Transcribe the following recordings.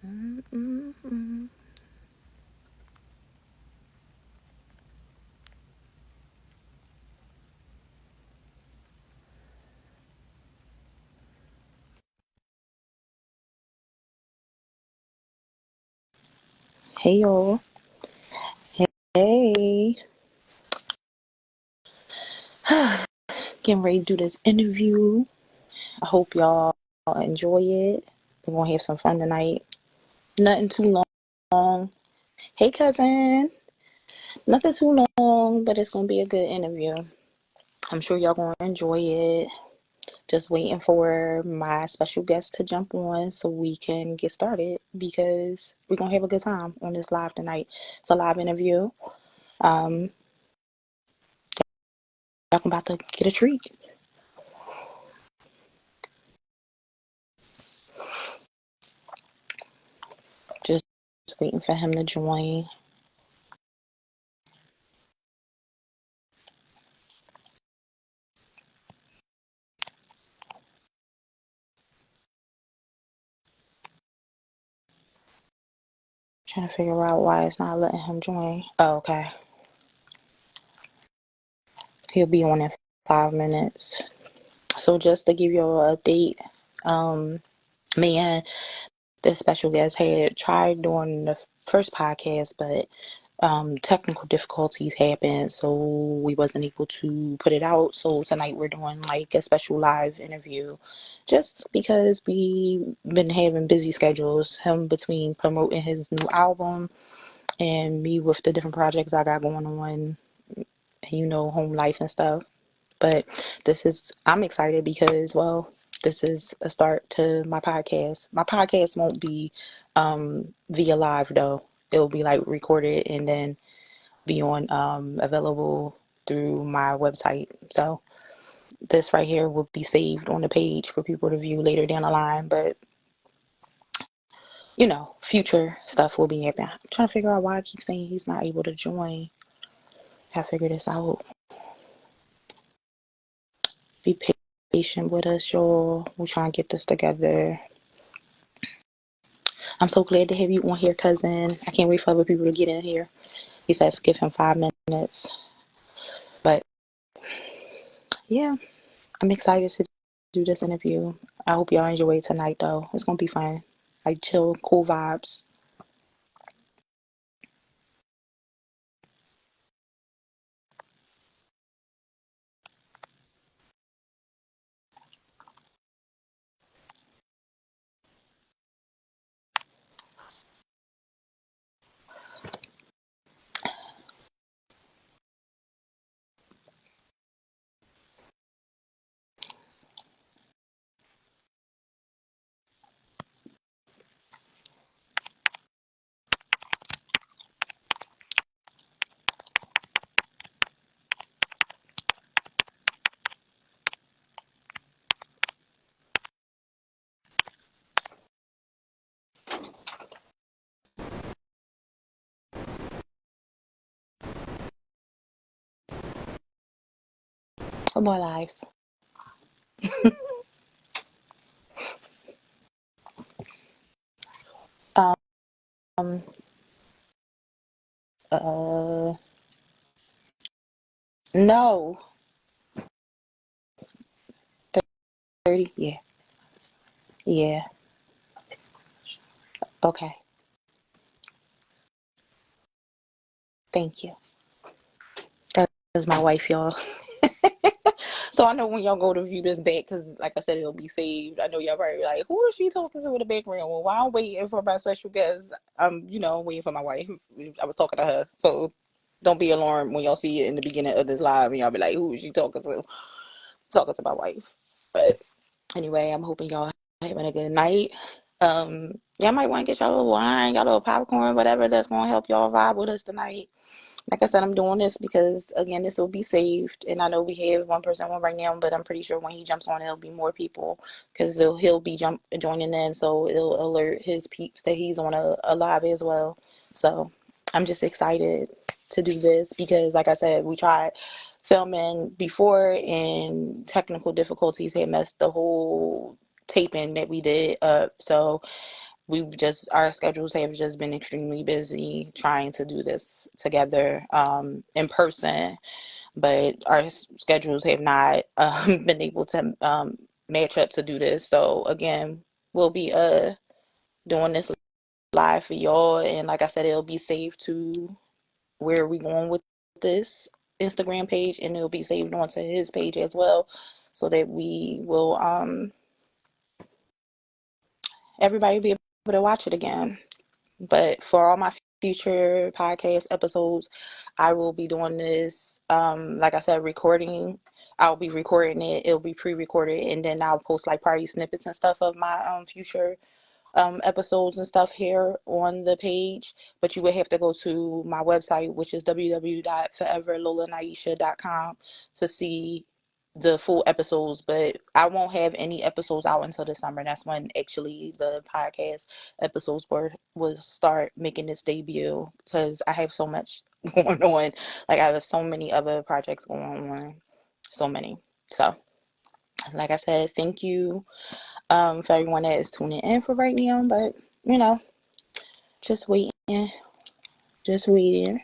Mm-mm-mm. Hey y'all. Hey. Getting ready to do this interview. I hope y'all enjoy it. We're gonna have some fun tonight. Nothing too long. Hey cousin. Nothing too long, but it's gonna be a good interview. I'm sure y'all gonna enjoy it. Just waiting for my special guest to jump on so we can get started because we're gonna have a good time on this live tonight. It's a live interview. Um, y'all about to get a treat. Just waiting for him to join. Trying to figure out why it's not letting him join. Oh, okay. He'll be on in 5 minutes. So just to give you an update, man, this special guest had tried doing the first podcast, but technical difficulties happened, so we wasn't able to put it out. So tonight we're doing like a special live interview, just because we been having busy schedules. Him between promoting his new album and me with the different projects I got going on, home life and stuff. But I'm excited because, well, this is a start to my podcast. My podcast won't be via live though. It'll be like recorded and then be on available through my website. So this right here will be saved on the page for people to view later down the line. But future stuff will be happening. I'm trying to figure out why I keep saying he's not able to join. Gotta figure this out. Be patient with us, y'all. We're trying to get this together. I'm so glad to have you on here, cousin. I can't wait for other people to get in here. He said give him 5 minutes. But yeah, I'm excited to do this interview. I hope y'all enjoy it tonight, though. It's gonna be fun. Like chill, cool vibes. Oh my life. Um. Uh. No. 30. Yeah. Yeah. Okay. Thank you. That is my wife, y'all. So I know when y'all go to view this back, because like I said, it'll be saved. I know y'all probably like, who is she talking to in the background? Well, while I'm waiting for my special guest, I'm, waiting for my wife. I was talking to her. So don't be alarmed when y'all see it in the beginning of this live and y'all be like, who is she talking to? Talking to my wife. But anyway, I'm hoping y'all having a good night. Y'all might want to get y'all a little wine, y'all a little popcorn, whatever that's gonna help y'all vibe with us tonight. Like I said, I'm doing this because, again, this will be saved. And I know we have one person on right now, but I'm pretty sure when he jumps on, it'll be more people because he'll be joining in. So it'll alert his peeps that he's on a live as well. So I'm just excited to do this because, like I said, we tried filming before and technical difficulties had messed the whole taping that we did up. So our schedules have just been extremely busy trying to do this together in person, but our schedules have not been able to match up to do this. So again, we'll be doing this live for y'all, and like I said, it'll be saved to where we going with this Instagram page, and it'll be saved onto his page as well, so that we will everybody be able to watch it again. But for all my future podcast episodes, I will be doing this. Like I said, recording. I'll be recording it. It'll be pre-recorded, and then I'll post like party snippets and stuff of my future episodes and stuff here on the page, but you would have to go to my website, which is www.foreverlolanaiyesha.com, to see the full episodes. But I won't have any episodes out until the summer. That's when actually the podcast episodes will start making its debut, because I have so much going on. Like, I have so many other projects going on, so many. So like I said, thank you for everyone that is tuning in for right now. But you know, just waiting, just waiting.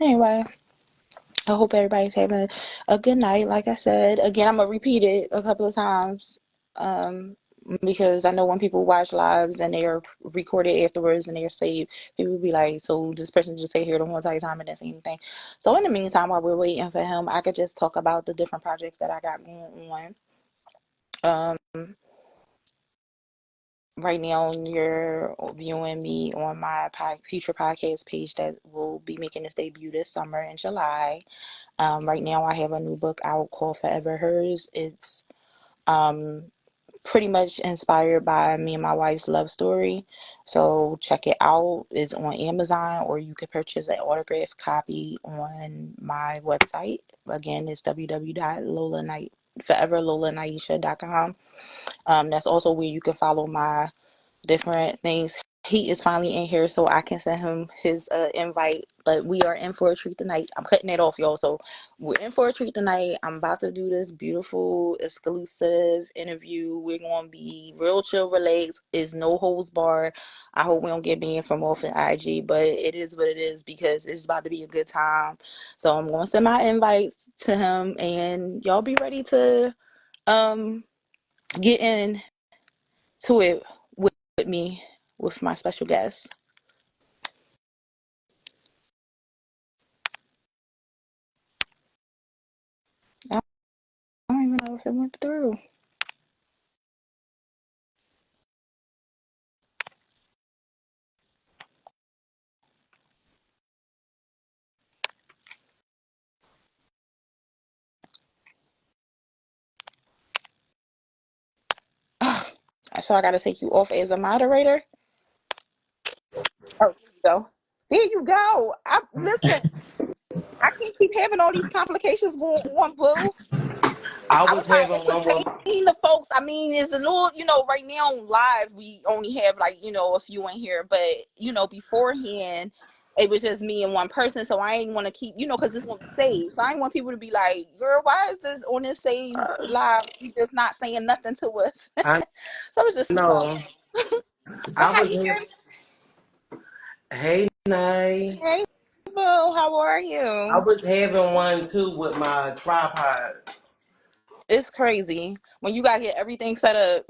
Anyway, I hope everybody's having a good night. Like I said, again, I'm gonna repeat it a couple of times, um, because I know when people watch lives and they are recorded afterwards and they're saved, people be like, "So this person just stay here the whole entire time and didn't say anything." So in the meantime, while we're waiting for him, I could just talk about the different projects that I got going on. Right now, you're viewing me on my future podcast page that will be making its debut this summer in July. Right now, I have a new book out called Forever Hers. It's um, pretty much inspired by me and my wife's love story. So check it out. It's on Amazon, or you can purchase an autographed copy on my website. Again, it's www.foreverlolanaiyesha.com. That's also where you can follow my different things. He is finally in here, so I can send him his invite. But we are in for a treat tonight. I'm cutting it off, y'all. So we're in for a treat tonight. I'm about to do this beautiful exclusive interview. We're gonna be real chill, relaxed. It's no holds barred. I hope we don't get banned from off in IG, but it is what it is, because it's about to be a good time. So I'm gonna send my invites to him, and y'all be ready to um get into it with me, with my special guest. I don't even know if it went through. So I got to take you off as a moderator. Oh, there you go. There you go. Listen. I can't keep having all these complications going on, boo. I I was was trying to having one with entertain the folks. I mean, it's a little, right now live, we only have like, a few in here, but, beforehand, it was just me and one person. So I ain't want to keep, because this one be saved. So I ain't want people to be like, girl, why is this on this save live? You just not saying nothing to us. I So it's just two of know. us. But I how was you having. doing? Hey, Nay. Hey, boo, how are I you? was having one too with my tripod. It's crazy when you got to get everything set up.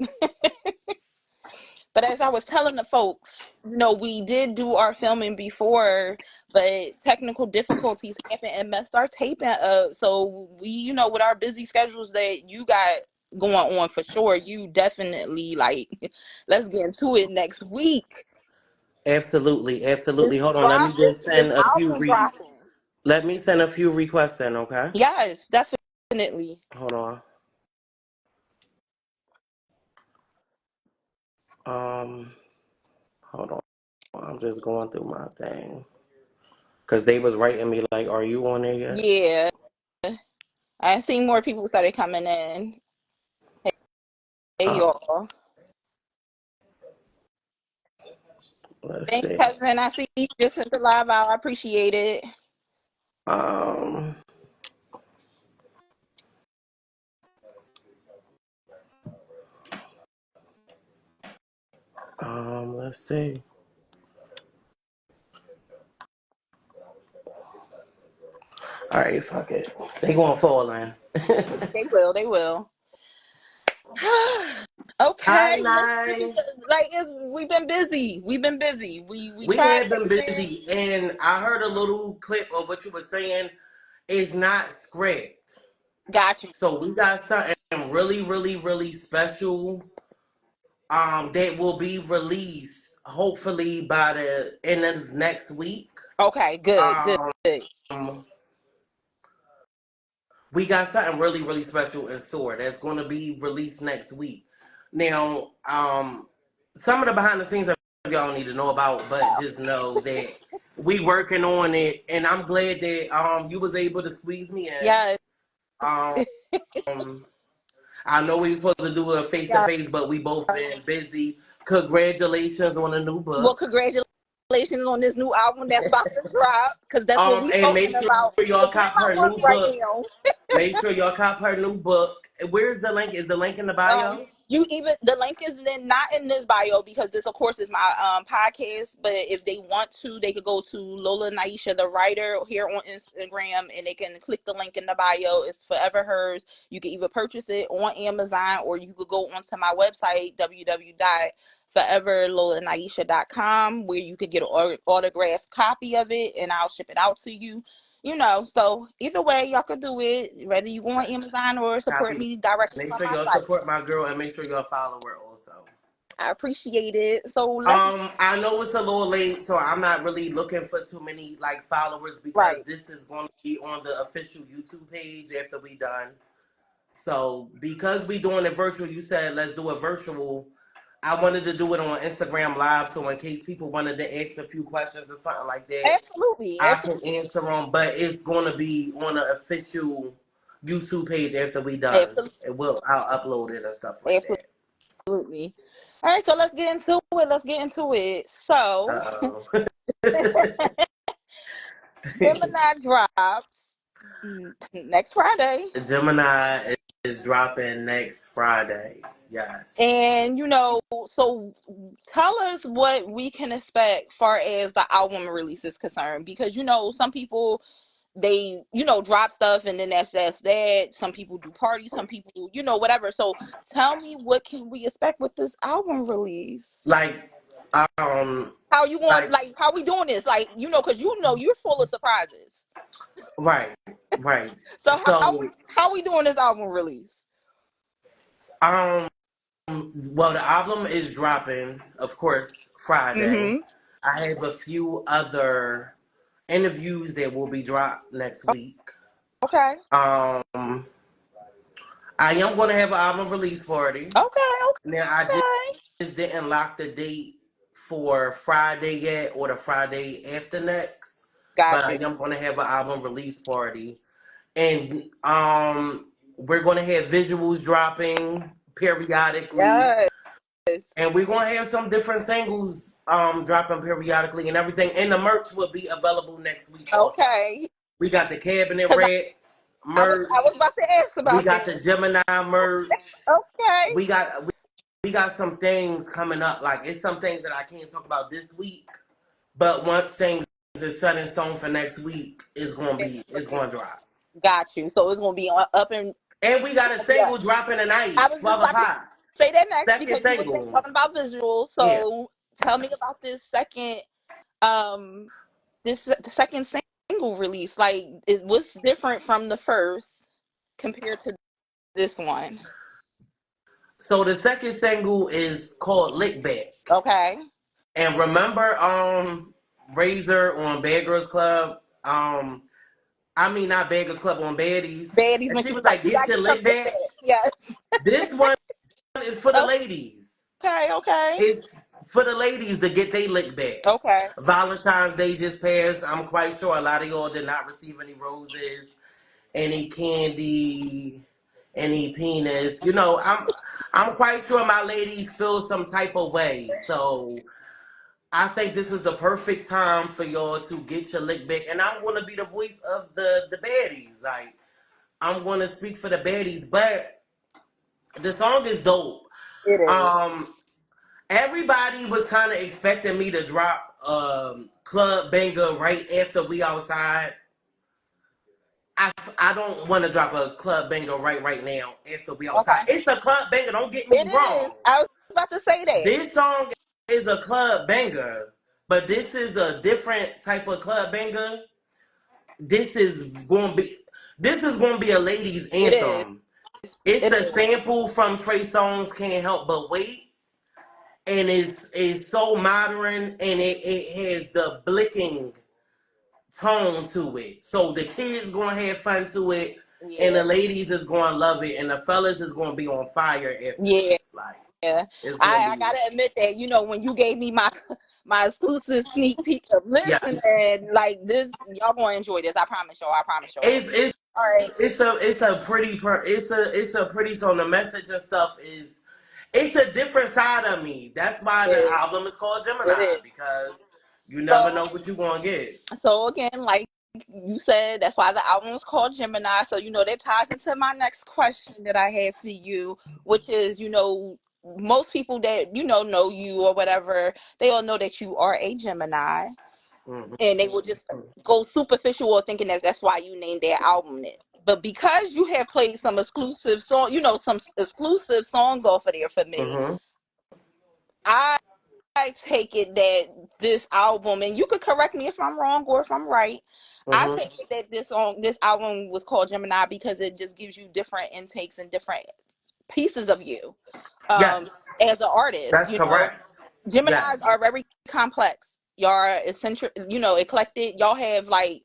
But as I was telling the folks, we did do our filming before, but technical difficulties happened and messed our taping up. So we, with our busy schedules that you got going on, for sure, you definitely like, let's get into it next week. Absolutely, absolutely. It's Hold on, let me dropping. just This send a few album dropping. Let me send a few requests in, okay? Yes, definitely. Hold on. Um, hold on. I'm just going through my thing. Cause they was writing me like, "Are you on there yet?" Yeah. I seen more people started coming in. Hey Uh, y'all. let's Thanks, see. cousin. I see you just sent the live out. I appreciate it. Um, let's see. All right, fuck it. They gonna fall in. They will, they will. Hi, Okay, let's get night. into like it's we've been busy. We've been busy. We We tried have been everything. busy, and I heard a little clip of what you were saying. It's not script, Got you. so we got something really, really, really special. That will be released hopefully by the end of next week. Okay, good, good, Um, good. we got something really, really special in store that's going to be released next week. Now, some of the behind the scenes that y'all need to know about, but just know that we working on it, and I'm glad that you was able to squeeze me in. Yes. Um, I know we were supposed to do a face to Yeah. face, but we both been busy. Congratulations on a new Well, book. congratulations on this new album that's about to drop, because that's what we And talking make sure about. y'all Because where cop my her work new right book. now? Make sure y'all cop her new book. Where's the link? Is the link in the bio? You even the link is then not in this bio because this, of course, is my podcast. But if they want to, they could go to Lola Naiyesha, the writer, here on Instagram, and they can click the link in the bio. It's forever hers. You can either purchase it on Amazon or you could go onto my website www.foreverlolanaisha.com, where you could get an autographed copy of it, and I'll ship it out to you. So either way, y'all could do it, whether you go on Amazon or support Copy. me directly Make from sure my y'all site. support my girl and make sure y'all follow her also. I appreciate it. So let's I know it's a little late, so I'm not really looking for too many like followers because right. this is going to be on the official YouTube page after we done. So because we doing it virtual, you said let's do it virtual. I wanted to do it on Instagram Live, so in case people wanted to ask a few questions or something like that, Absolutely. I Absolutely. can answer them. But it's going to be on the official YouTube page after we done. Absolutely. I'll upload it and stuff like that. Absolutely. All right, so let's get into it. Let's get into it. So Uh Gemini drops next Friday. Gemini is dropping next Friday. Yes. And so tell us what we can expect far as the album release is concerned. Because some people, they drop stuff and then that's that. Some people do parties, some people whatever. So tell me, what can we expect with this album release? Like, um, How you want, like like, how we doing this, like, because you're full of surprises. right, right. So how we So, how we doing this album release? um, well, the album is dropping, of course, Friday. Mm-hmm. I have a few other interviews that will be dropped next week. Okay. Um, I am going to have an album release party. Okay. Now, I Okay. just didn't lock the date for Friday yet or the Friday after next, but Got I you. am going to have an album release party, and we're going to have visuals dropping periodically, Yes. and we're going to have some different singles dropping periodically and everything, and the merch will be available next week also. Okay. We got the Cabinet Because Rats I was merch. about to ask We about got that. the Gemini merch. Okay. We got some things coming up. Like it's some things that I can't talk about this week, but once things is set in stone for next week, it's going to drop. Got you. So it's gonna be up and And we got it's a gonna be up. single dropping I tonight, was just 12 about to o'clock. say that next Second because you were single. talking about visuals. Yeah. So tell me about um the second single release. Like, what's different from the first compared to this one? So the second single is called Lick Back. Okay. And remember Razor on Bad Girls Club? I mean, not Beggars Club on Baddies. Baddies And when she she was was like, like, "You get gotta your get your lick lick back. back." Yes. This one is for the ladies. Okay. Okay. It's for the ladies to get their lick back. Okay. Valentine's Day just passed. I'm quite sure a lot of y'all did not receive any roses, any candy, any penis. You know, I'm quite sure my ladies feel some type of way. So I think this is the perfect time for y'all to get your lick back. And I'm gonna be the voice of the baddies. Like I'm gonna speak for the baddies, but the song is dope. It is. Um Everybody was kind of expecting me to drop Club Banger right after We Outside. I don't want to drop a Club Banger right now after We Outside. Okay. It's a Club Banger, don't get me It is. wrong. I was about to say that. This song is a Club Banger, but this is a different type of Club Banger. This is going to be this is going to be a ladies It is. anthem. It's It a is. sample from Trey Songz Can't Help But Wait, and it's so modern, and it has the blicking tone to it. So the kids gonna have fun to it, and Yeah. the ladies is gonna love it, and the fellas is gonna be on fire after Yeah. this. Like Yeah, it's gonna I be gotta admit that when you gave me my my exclusive sneak peek of yeah. listening, like this, y'all gonna enjoy this. I promise y'all. I promise y'all. It's it's All right. it's a pretty song. The message and stuff is it's a different side of me. That's why It the is. album is called It Gemini is. because you never So know what you're gonna get. so again, like you said, that's why the album is called Gemini. So that ties into my next question that I have for you, which is most people that know you or whatever, they all know that you are a Gemini. Mhm. And they will just go superficial or thinking that that's why you named their album it. But because you have played some exclusive some exclusive songs off of there for me, Mhm. I take it that this album, and you could correct me if I'm wrong or if I'm right. I Mhm. take it that this album was called Gemini because it just gives you different intakes and different pieces of you, Yes, as an artist. that's correct. Geminis Yes. are very complex. Y'all are eccentric, eclectic. Y'all have like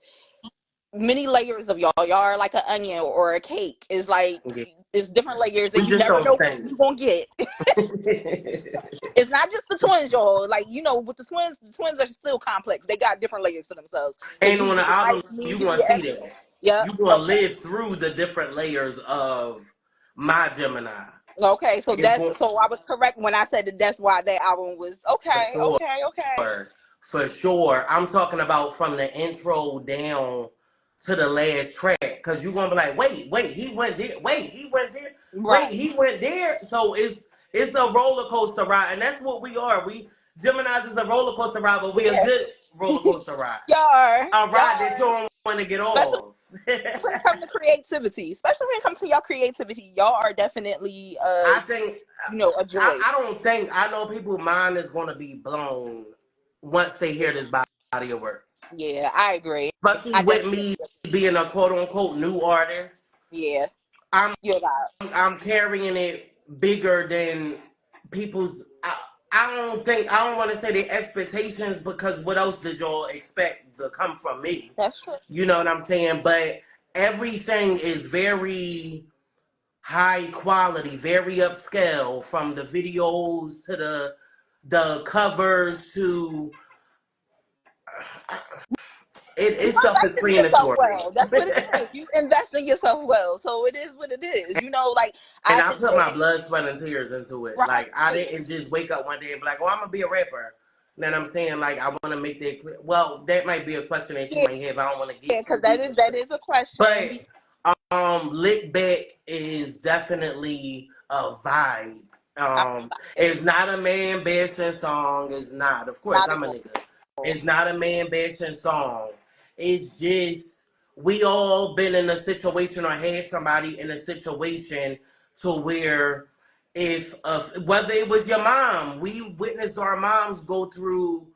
many layers of y'all. Y'all are like an onion or a cake. It's like Yeah. it's different layers, We and you just never don't know what think. you're gonna get. It's not just the twins, y'all. Like with the twins are still complex. They got different layers to themselves because And you on could the be album, like me, you you could gonna be see everything. that. Yep. You gonna Okay. live through the different layers of my Gemini. Okay. So It's going I was correct when I said that. That's why that album was for okay. sure. Okay. Okay. For sure. I'm talking about from the intro down to the last track. Cause you're gonna be like, wait, he went there. Wait, he went there. Wait, Right. he went there. So it's a roller coaster ride, and that's what we are. We Gemini's is a roller coaster ride, but we a Yeah. good roller coaster ride. Y'all are. A Y'all ride that you are. don't want to get Especially off. when it comes to creativity. Especially when it comes to your creativity. Y'all are definitely I think a joy. I don't think I know people's mind is gonna be blown once they hear this body of work. Yeah, I agree. Especially I with definitely me agree. being a quote unquote new artist. Yeah. I'm You're right. I'm carrying it bigger than people's I don't want to say the expectations because what else did y'all expect to come from me? That's true. You know what I'm saying? But everything is very high quality, very upscale, from the videos to the covers to You it stuff is invest in yourself explanatory. well. That's what it is. You invest in yourself well. So it is what it is. Like And I I think put my that blood, sweat, and tears into it. Like I right. didn't just wake up one day and be like, "Oh, I'm gonna be a rapper." You know what I'm saying? Like I want to make that clear. Well, that might be a question that you Yeah, might have. I don't want to get because too deep that into it. is a question. But Lick Back is definitely a vibe. I'm It's excited. not a man bashing song. It's not. Of course, Not at I'm a all. nigga. It's not a man bashing song. It's just we all been in a situation or had somebody in a situation to where if whether it was your mom, we witnessed our moms go through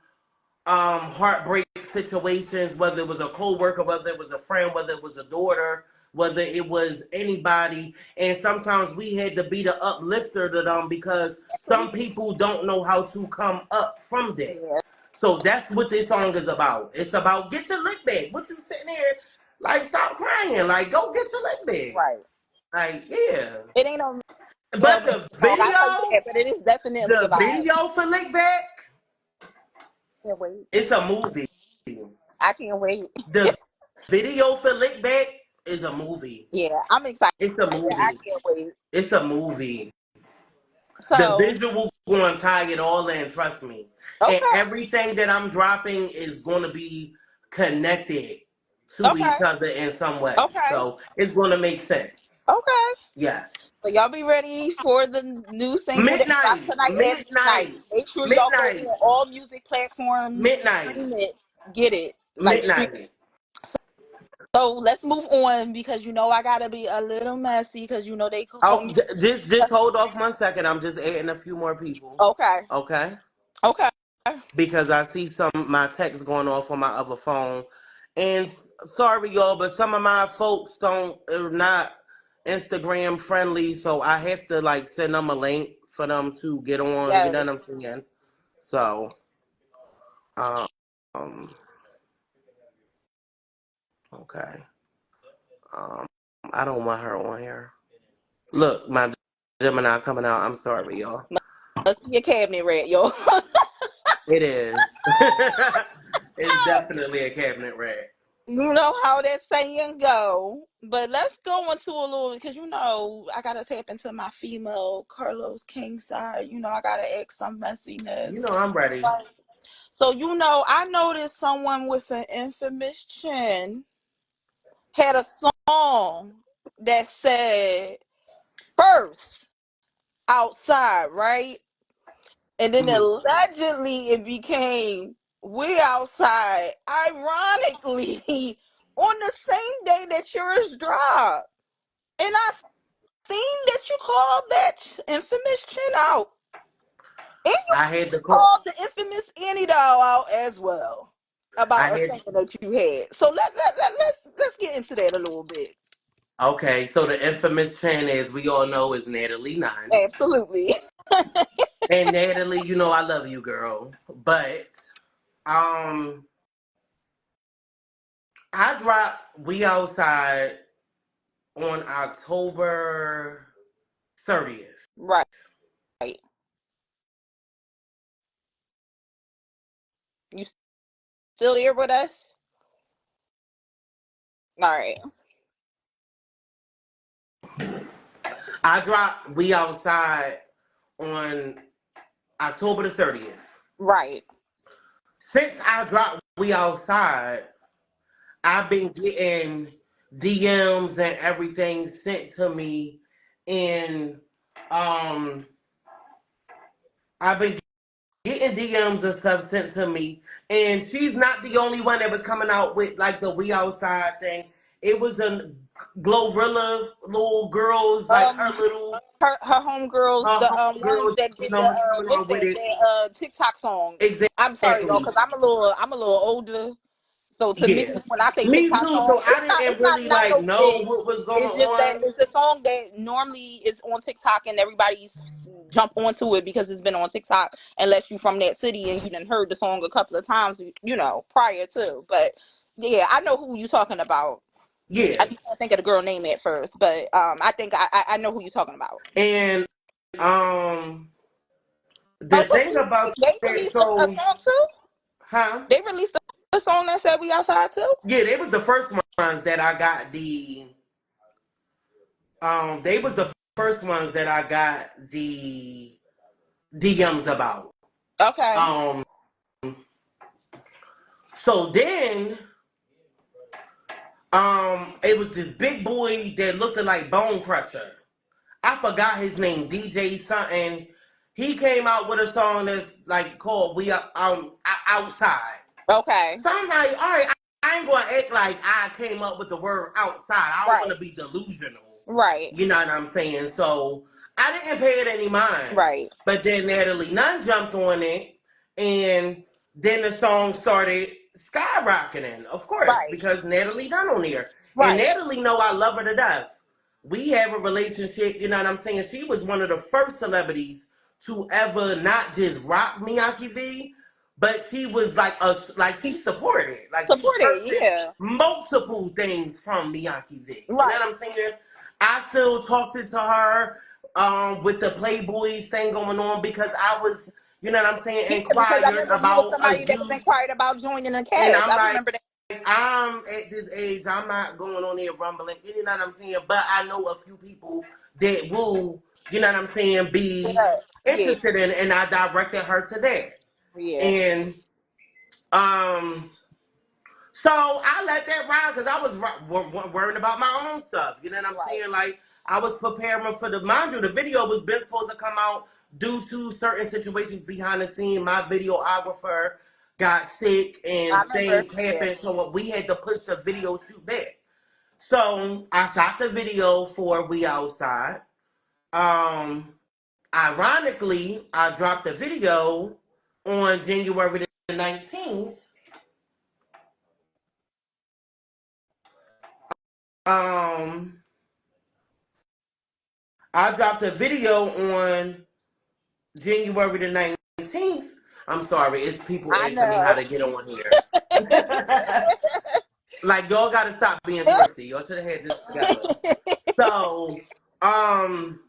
heartbreak situations, whether it was a co-worker, whether it was a friend, whether it was a daughter, whether it was anybody. And sometimes we had to be the uplifter to them because some people don't know how to come up from that. Yeah. So that's what this song is about. It's about get your lick back. What you sitting there? Like, stop crying. Like, go get your lick back. Right. Like, yeah. It ain't no But romantic song. I tell you that, but it is definitely a the vibe. video for lick back, Can't wait. it's a movie. I can't wait. The video for lick back is a movie. Yeah, I'm excited. It's a I movie. can't wait. It's a movie. The So, visual going to tie it all in, trust me. And okay, everything that I'm dropping is going to be connected to okay, each other in some way. okay, So it's going to make sense. okay. Yes. So y'all be ready for the new single that drops Midnight. tonight at midnight. Midnight. Make sure y'all go Midnight. on all music platforms, Midnight. stream it, get it, like stream. Midnight. So let's move on because I gotta be a little messy because they call Oh, me. just hold off 1 second. I'm just adding a few more people. Okay, Okay. okay, Because I see some my texts going off on my other phone. And sorry y'all, but some of my folks are not Instagram friendly, so I have to like send them a link for them to get on. You know yes. what I'm saying? So, um, okay. Um, I don't want her on here. Look, my Gemini coming out. I'm sorry, y'all. Must be a cabinet rat, yo. It is. It's definitely a cabinet rat. You know how that saying go. But let's go into a little because I gotta tap into my female Carlos King side. I gotta act some You messiness. know I'm ready. So I noticed someone with an infamous chin had a song that said first outside, right? And then Mhm. allegedly it became we outside, ironically, on the same day that yours dropped. And I seen that you called that infamous chin out. And you I had the call. called the infamous Annie doll out as well I about a had single that you had. So let's get into that a little bit. Okay, so the infamous Chan, as we all know, is Natalie Nunn. Absolutely. And Natalie, you know I love you, girl. But um I dropped We Outside on October 30th. Right. You still here with us? All right. I dropped We Outside on October the 30th. Right. Since I dropped We Outside, I've been getting DMs and everything sent to me, and um I've been getting DMs and stuff sent to me, and she's not the only one that was coming out with like the We Outside thing. It was a Glorilla little girls, like Um her homegirls, her the ones homegirls, that you did know, the was coming what's on with that it. that TikTok song. I'm sorry y'all Exactly. cuz I'm a little older. So to me, Yeah. when I say Me TikTok too. So song, I it's didn't not really not like no know big. what was going It's just that on. it's a song that normally is on TikTok and everybody's jump onto it because it's been on TikTok. Unless you from that city and you done heard the song a couple of times, prior to. But yeah, I know who you talking about. I Yeah. just can't think of the girl name at first, but I think I know who you're talking about. And um the Oh, thing about they that, released a so song too. huh? They released a song that said "We Outside" too. Yeah, they was the first ones that I got they was the first ones that I got the DMs about. Okay. Um so then it was this big boy that looked like Bone Crusher. I forgot his name, DJ something. He came out with a song that's like called We Outside. Okay. So I'm like, all right, I ain't gonna act like I came up with the word outside. I don't want Right. to be delusional. Right. You know what I'm saying? So I didn't pay it any mind. Right. But then Natalie Nunn jumped on it, and then the song started skyrocketing, of course, Right. because Natalie Nunn on here. And Right. Natalie know I love her to death. We have a relationship, you know what I'm saying? She was one of the first celebrities to ever not just rock Miyake V, but she was like she supported, like she Supported, purchased yeah. multiple things from Bianchi Vick. You know Right. what I'm saying? I still talked to her with the Playboys thing going on because I was, you know what I'm saying, Yeah, because I inquired remember you was about a somebody that was youth, inquired about joining the and cast. I'm I like, remember that. I'm at this age, I'm not going on there rumbling, you know what I'm saying? But I know a few people that will, you know what I'm saying, be Yeah. interested in, and I directed her to that. Yeah. And um, so I let that ride because I was worrying about my own stuff. You know what I'm Right. saying? Like I was preparing for the, mind you, the video was been supposed to come out due to certain situations behind the scene. My videographer got sick I and remember. things Yeah. happened, so we had to push the video shoot back. So I shot the video for We Outside. Um, Ironically, I dropped the video on January the 19th. Um, I dropped a video on January the 19th. I'm sorry, it's people I asking me how know. to get on here. Like, y'all gotta stop being thrifty. Y'all should have had this together. So, um,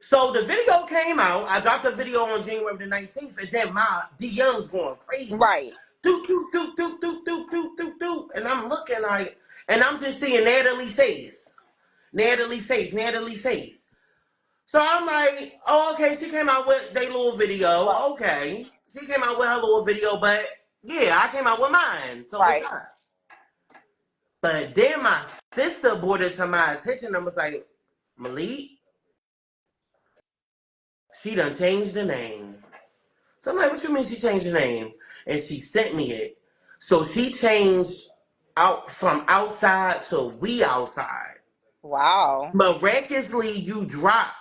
so the video came out. I dropped a video on January the 19th, and then my DM's going crazy. Right. Doot, doot, doot, doot, doot, doot, doot, doot, doot. And I'm looking like, and I'm just seeing Natalie face. Natalie face, Natalie face. So I'm like, oh, okay, she came out with their little video. Right. Okay. She came out with her little video, but yeah, I came out with mine. So what's Right. up? But then my sister brought it to my attention and was like, Malik, she done changed the name. So I'm like, what you mean she changed the name? And she sent me it. So she changed out from outside to We Outside. Wow. Miraculously, you dropped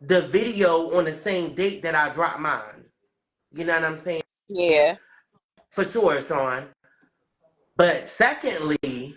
the video on the same date that I dropped mine. You know what I'm saying? Yeah. For sure, Sean. But secondly,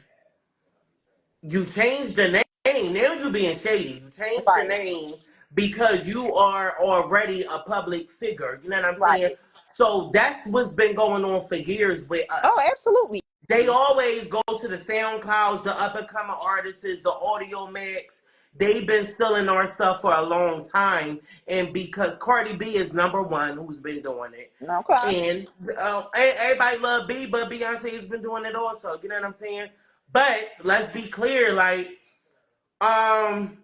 you changed the name. Now you being shady. You changed the Right. name because you are already a public figure. You know what I'm saying? Right. So that's what's been going on for years with Oh, us. absolutely. They always go to the SoundClouds, the up and coming artists, the Audio Max. They've been stealing our stuff for a long time, and because Cardi B is number one, who's been doing it, Okay. and everybody love B, but Beyonce has been doing it also. You know what I'm saying? But let's be clear, like, um,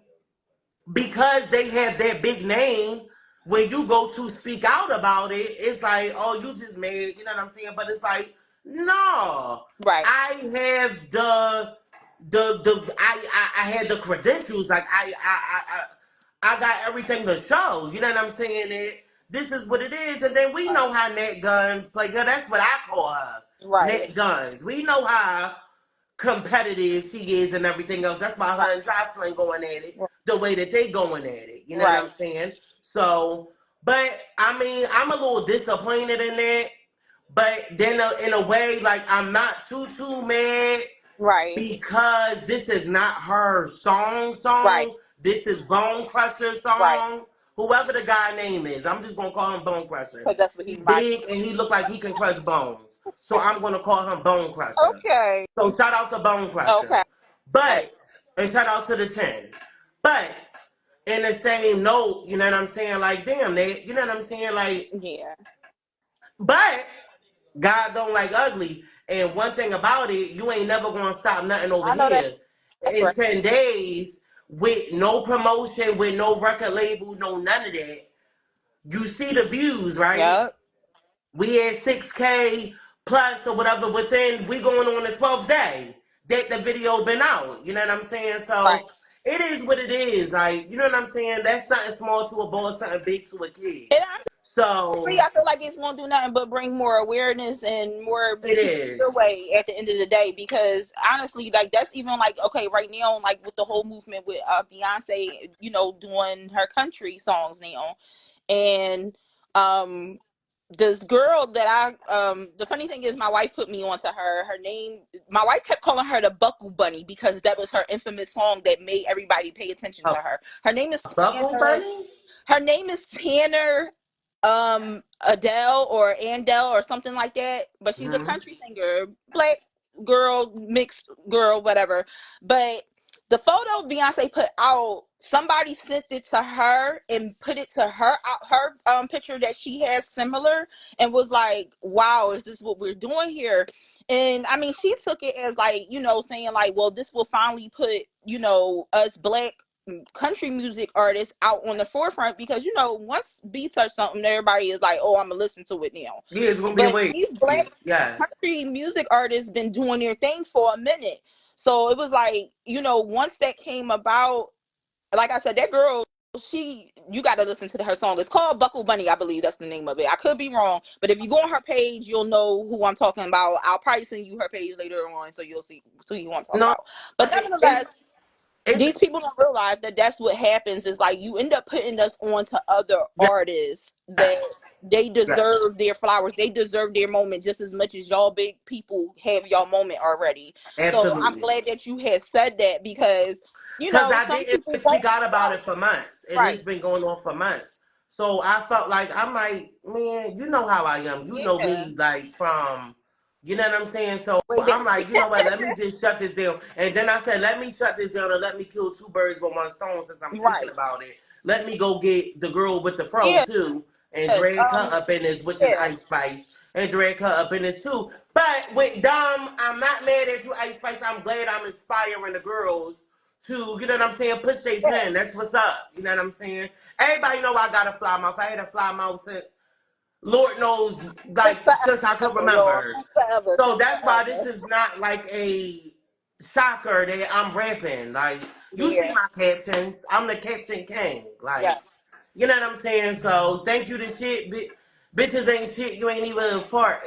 because they have that big name, when you go to speak out about it, it's like, oh, you just mad, you know what I'm saying? But it's like, no, Right. I have I had the credentials, like I got everything to show, you know what I'm saying? That this is what it is, and then we know how Net Guns play. Girl, that's what I call her, Right. Net Guns. We know how competitive she is and everything else. That's why her and Jocelyn going at it Right. the way that they going at it. You know what I'm Right. saying? So, but I mean, I'm a little disappointed in that. But then in a way, like I'm not too mad Right. because this is not her Right. song. This is Bone Crusher's Right. song. Whoever the guy name is, I'm just gonna call him Bone Crusher. Because that's what He he reminds big and he look like he can crush bones. So I'm gonna call him Bone me. Crusher. Okay. So shout out to Bone Crusher. Okay. But and shout out to the 10. But in the same note, you know what I'm saying? Like, damn, they, you know what I'm saying? Like, Yeah. but God don't like ugly. And one thing about it, you ain't never gonna stop nothing over I know here. that's In right. 10 days, with no promotion, with no record label, no none of that, you see the views, right? Yep. We had 6K plus or whatever within, we going on the 12th day that the video been out. You know what I'm saying? Right. So it is what it is. Like, you know what I'm saying? That's something small to a boy, something big to a kid. And honestly, So I feel like it's gonna do nothing but bring more awareness and more it people your is. way at the end of the day. Because honestly, like that's even like okay, right now, like with the whole movement with Beyonce, doing her country songs now, and um this girl that the funny thing is my wife put me onto her name. My wife kept calling her the Buckle Bunny because that was her infamous song that made everybody pay attention to A her. Her name is buckle Tanner. bunny? Her name is Tanner Adele or Andele or something like that, but she's a Hmm. country singer, black girl, mixed girl, whatever. But the photo Beyonce put out, somebody sent it to her and put it to her picture that she has similar, and was like, "Wow, is this what we're doing here?" And I mean, she took it as like, saying like, "Well, this will finally put, us black country music artists out on the forefront, because once B touch something, everybody is like, oh, I'm gonna listen to it now." Yeah, it's gonna be a But wave. these black Yes. country music artists been doing their thing for a minute. So it was like, once that came about, like I said, that girl, you got to listen to her song. It's called Buckle Bunny, I believe that's the name of it. I could be wrong, but if you go on her page, you'll know who I'm talking about. I'll probably send you her page later on, so you'll see who I'm talking No, about. But it's nevertheless, it's these people don't realize that that's what happens, is like you end up putting us on to other artists that yes, they yes, deserve their flowers, they deserve their moment just as much as y'all big people have y'all moment already. So I'm absolutely. glad that you had said that, because Because I some didn't people won't speak out about know. it for months, and it's Right. been going on for months. So I felt like I'm like, man, you know how I am. You know Yeah. me, like from, you know what I'm saying. So Way I'm back. like, you know what? Let me just shut this down. And then I said, let me shut this down and let me kill two birds with one stone. Since I'm speaking Right. about it, let me go get the girl with the fro Yeah. too and Yes. drag her up in this, which is Yeah. Ice Spice, and drag her up in this too. But with Dom, I'm not mad at you, Ice Spice. I'm glad I'm inspiring the girls to, you know what I'm saying, push their Yeah. pen. That's what's up. You know what I'm saying? Everybody know I got a fly mouth. I had a fly mouth since Lord knows, like Since since I could forever, y'all. remember. Since forever. So Since that's why this forever. is not like a shocker that I'm rapping. Like you see Yeah. my captions. I'm the caption king. Yeah. Like you know what I'm saying? So thank you to shit. Bitches ain't shit. You ain't even fart.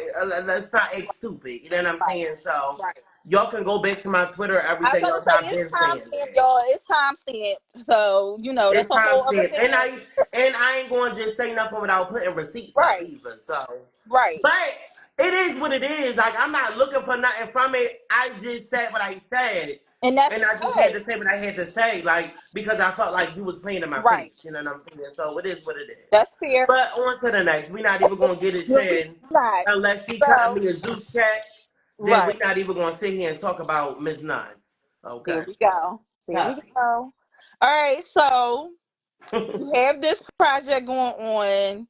Let's not act stupid. You know what I'm Right. saying? So Right. y'all can go back to my Twitter, I was everything gonna else. say I've it's been saying timestamp, that. y'all. It's timestamp. So, that's It's a time whole other stamp. thing. And I ain't going to just say nothing without putting receipts up Right. either. So, Right. but it is what it is. Like I'm not looking for nothing from it. I just said what I said, And that's and I just had good. to say what I had to say, like because I felt like you was playing in my Right. face. You know what I'm saying? So it is what it is. That's fair. But on to the next. We're not even going to get it No, we chin not. unless she cutting So, me a Zeus check. Then we're right. not even going to sit here and talk about Miss Nunn. Okay. There we go. There we Copy. go. All right. So, you have this project going on.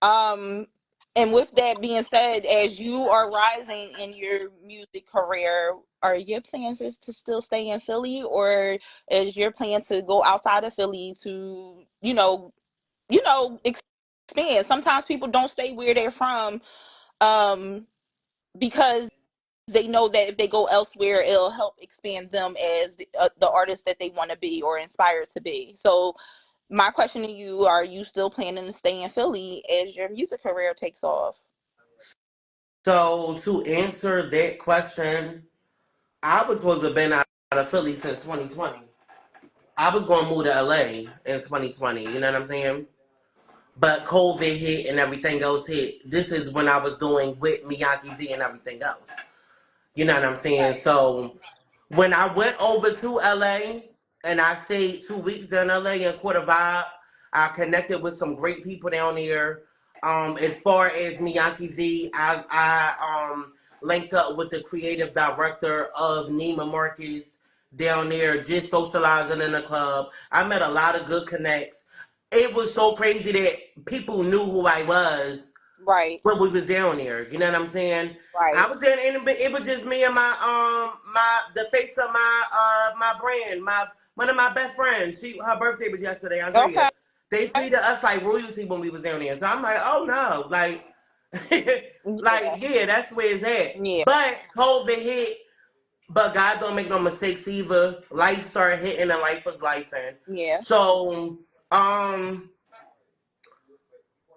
Um, and with that being said, as you are rising in your music career, are your plans is to still stay in Philly, or is your plan to go outside of Philly to, expand? Sometimes people don't stay where they're from, um, because they know that if they go elsewhere, it'll help expand them as the artist that they want to be or inspired to be. So my question to you, are you still planning to stay in Philly as your music career takes off? So to answer that question, I was supposed to have been out of Philly since 2020. I was going to move to LA in 2020. You know what I'm saying? But COVID hit and everything else hit. This is when I was doing with Miyagi V and everything else. You know what I'm saying? Right. So when I went over to LA and I stayed 2 weeks down in LA in Quarter Vibe, I connected with some great people down there. As far as Miyake V, I linked up with the creative director of Neiman Marcus down there, just socializing in the club. I met a lot of good connects. It was so crazy that people knew who I was Right. when we was down there. You know what I'm saying? I Right. was there and it was just me and my the face of my brand, my one of my best friends. Her birthday was yesterday, Okay. Andrea. They treated us like royalty when we was down there. So I'm like, oh no, like like Yeah. yeah, that's where it's at. Yeah. But COVID hit, but God don't make no mistakes either. Life started hitting and life was life in. Yeah. So um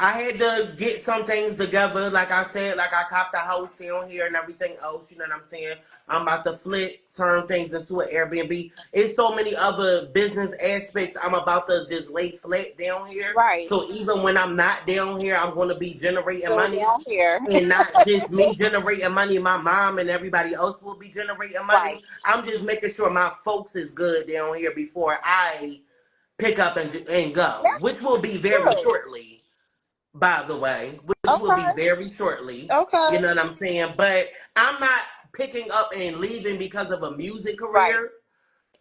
I had to get some things together. Like I said, like I copped a house down here and everything else. You know what I'm saying? I'm about to flip, turn things into an Airbnb. It's so many other business aspects I'm about to just lay flat down here. Right. So even when I'm not down here, I'm going to be generating Still money. down here. And not just me generating money, my mom and everybody else will be generating Right. money. I'm just making sure my folks is good down here before I pick up and go, That's which will be very true. shortly. by the way, which will be Okay. very shortly. You Okay. know what I'm saying? But I'm not picking up and leaving because of a music Right. career.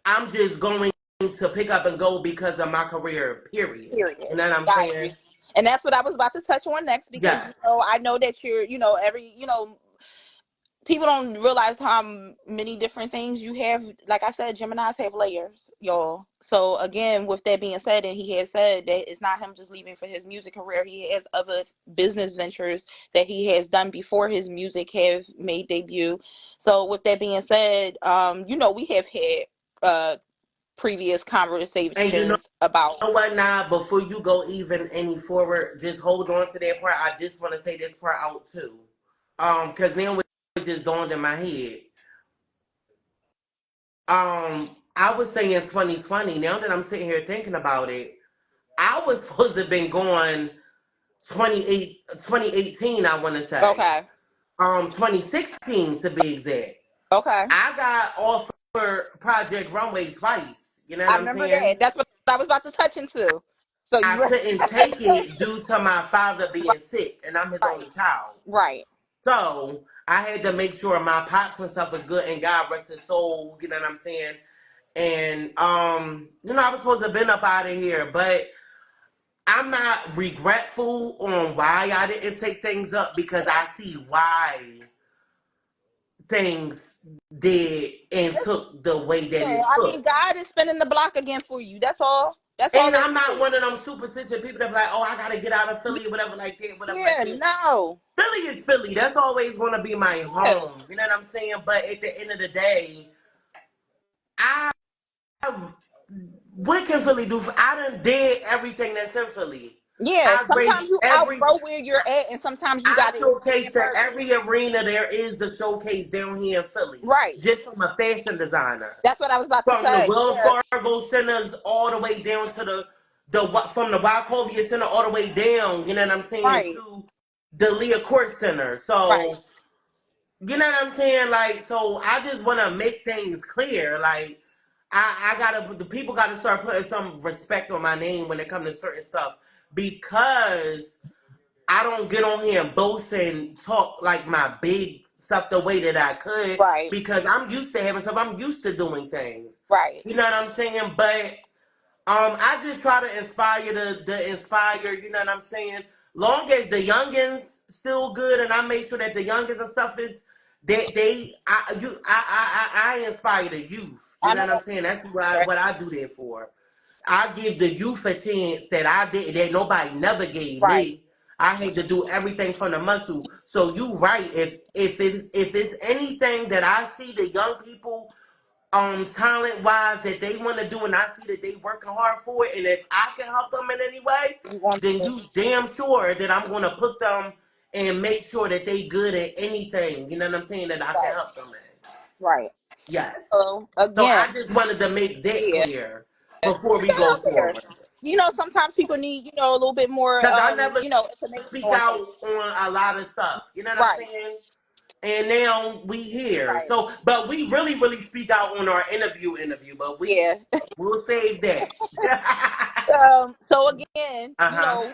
I'm just going to pick up and go because of my career, period. You Period. know what I'm Got you. saying? And that's what I was about to touch on next because Yes. I know that you're every people don't realize how many different things you have. Like I said, Geminis have layers, y'all. So again, with that being said, and he has said that it's not him just leaving for his music career. He has other business ventures that he has done before his music have made debut. So with that being said, we have had previous And you know conversations about. what now, before you go even any forward, just hold on to that part. I just want to say this part out too. Because now it just dawned in my head. I was saying 2020. Now that I'm sitting here thinking about it, I was supposed to have been going 2018, I want to say. Okay. 2016 to be exact. Okay. I got offered Project Runway twice. You know what I I'm remember saying? that. That's what I was about to touch into. So I you were couldn't take it due to my father being sick, and I'm his right. only child. Right. So I had to make sure my pops and stuff was good, and God rest his soul. You know what I'm saying? And I was supposed to have been up out of here, but I'm not regretful on why I didn't take things up because I see why things did and took the way that Yeah, it I mean, took. God is spinning the block again for you. That's all. That's all And that I'm it not is. one of them superstitious people that be like, oh, I gotta get out of Philly or whatever like that, whatever like Yeah. that. No. Philly is Philly. That's always gonna be my Yeah. home. You know what I'm saying? But at the end of the day, I what can Philly do? I done did everything that's in Philly. Yeah. I Sometimes graced you every. outgrow where you're at, and sometimes you I got to showcase expand to further. every arena there is the showcase down here in Philly, Right. just from a fashion designer. That's what I was about to From the say. Wells Yeah. Fargo centers all the way down to from the Wachovia Center all the way down, you know what I'm saying, Right. to the Leah Court Center. Right. So, you know what I'm saying? Like, so I just want to make things clear. Like, the people gotta start putting some respect on my name when it comes to certain stuff because I don't get on here and boast and talk like my big stuff the way that I could Right. because I'm used to having stuff. I'm used to doing things. Right. You know what I'm saying? But I just try to inspire the inspire. You know what I'm saying? Long as the youngins still good, and I make sure that the youngins and stuff is that I inspire the youth. You I know know what I'm that's saying? That's right. what I do that for. I give the youth a chance that I did that nobody never gave Right. me. I had to do everything from the muscle. So you right. If it's anything that I see the young people talent wise that they want to do and I see that they working hard for it and if I can help them in any way, You want then to. you damn sure that I'm gonna put them and make sure that they good at anything, you know what I'm saying, that I can Right. help them in. Right. Yes. So So again, I just wanted to make that yeah. clear before Put we that go out there. forward. Sometimes people need, a little bit more, Because I never information speak on out things. on a lot of stuff. You know what I'm Right. saying? And now we here. Right. So but we really, really speak out on our interview, but Yeah. we'll save that. So again, Uh-huh.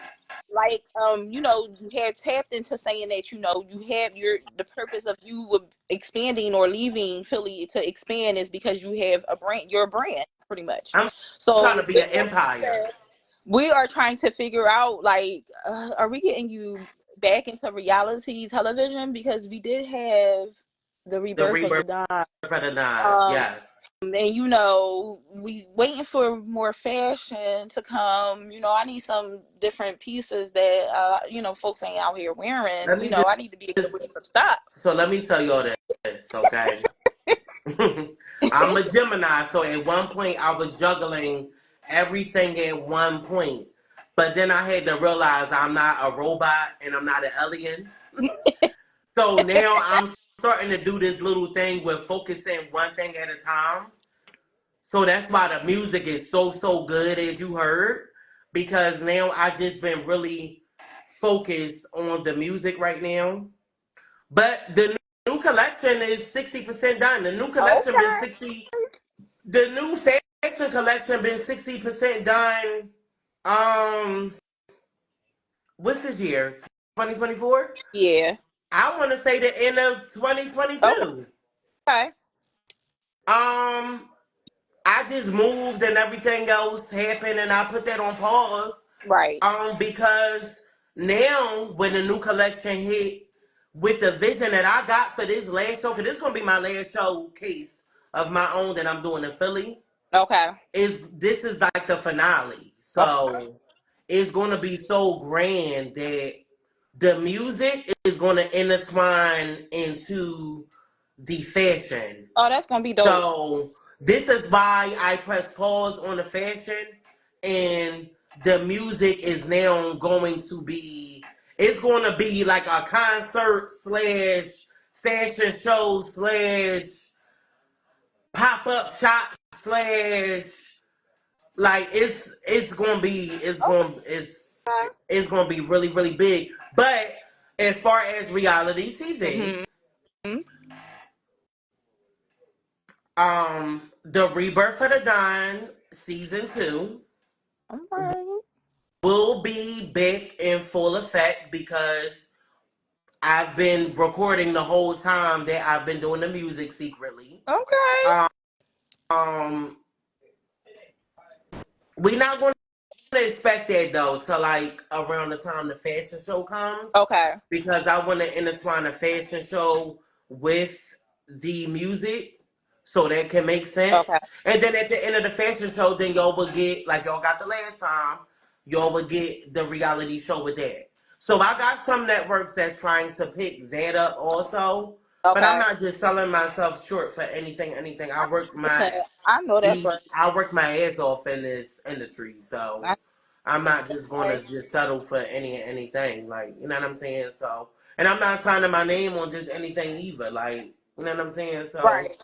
you had tapped into saying that, you have the purpose of you expanding or leaving Philly to expand is because you have your brand, pretty much. I'm trying So to be with an that being empire. said, we are trying to figure out, like, are we getting you back into reality television? Because we did have the The rebirth of the rebirth Don. for the nine. Um, Yes. and we waiting for more fashion to come. I need some different pieces that folks ain't out here wearing. Let me I need to be just equipped with some stuff. so let me tell y'all this, okay? I'm a Gemini, so at one point I was juggling everything at one point. But then I had to realize I'm not a robot and I'm not an alien. So now I'm starting to do this little thing with focusing one thing at a time. So that's why the music is so good as you heard. Because now I just been really focused on the music right now. But the new collection is 60% done. The new collection been Okay. 60. The new fashion collection been 60% done. Um, what's this year? 2024? Yeah. I want to say the end of Okay. 2022. Um, I just moved and everything else happened, and I put that on pause. Right. Because now when the new collection hit, with the vision that I got for this last show, because this gonna be my last showcase of my own that I'm doing in Philly. Okay. Is this is like the finale, Okay. so it's gonna be so grand that the music is gonna intertwine into the fashion. Oh, that's gonna be dope. So this is why I press pause on the fashion, and the music is now going to be. It's going to be like a concert slash fashion show slash pop up shop slash, like it's gonna be it's gonna be really really big. But as far as reality TV, Okay. the Rebirth of the Don season 2 All right. will be back in full effect because I've been recording the whole time that I've been doing the music secretly. Okay. Um, we're not going to expect that though till like around the time the fashion show comes, Okay. because I want to intertwine the fashion show with the music so that can make Okay. sense. And then at the end of the fashion show, then y'all will get, like y'all got the last time, y'all will get the reality show with that. So I got some networks that's trying to pick that up also. But I'm Okay. not just selling myself short for anything. Listen, I know that's right. I work my ass off in this industry. So I, I'm not just going right. to just settle for anything. Like, you know what I'm saying? So, and I'm not signing my name on just anything either. Like, you know what I'm saying? So, Right.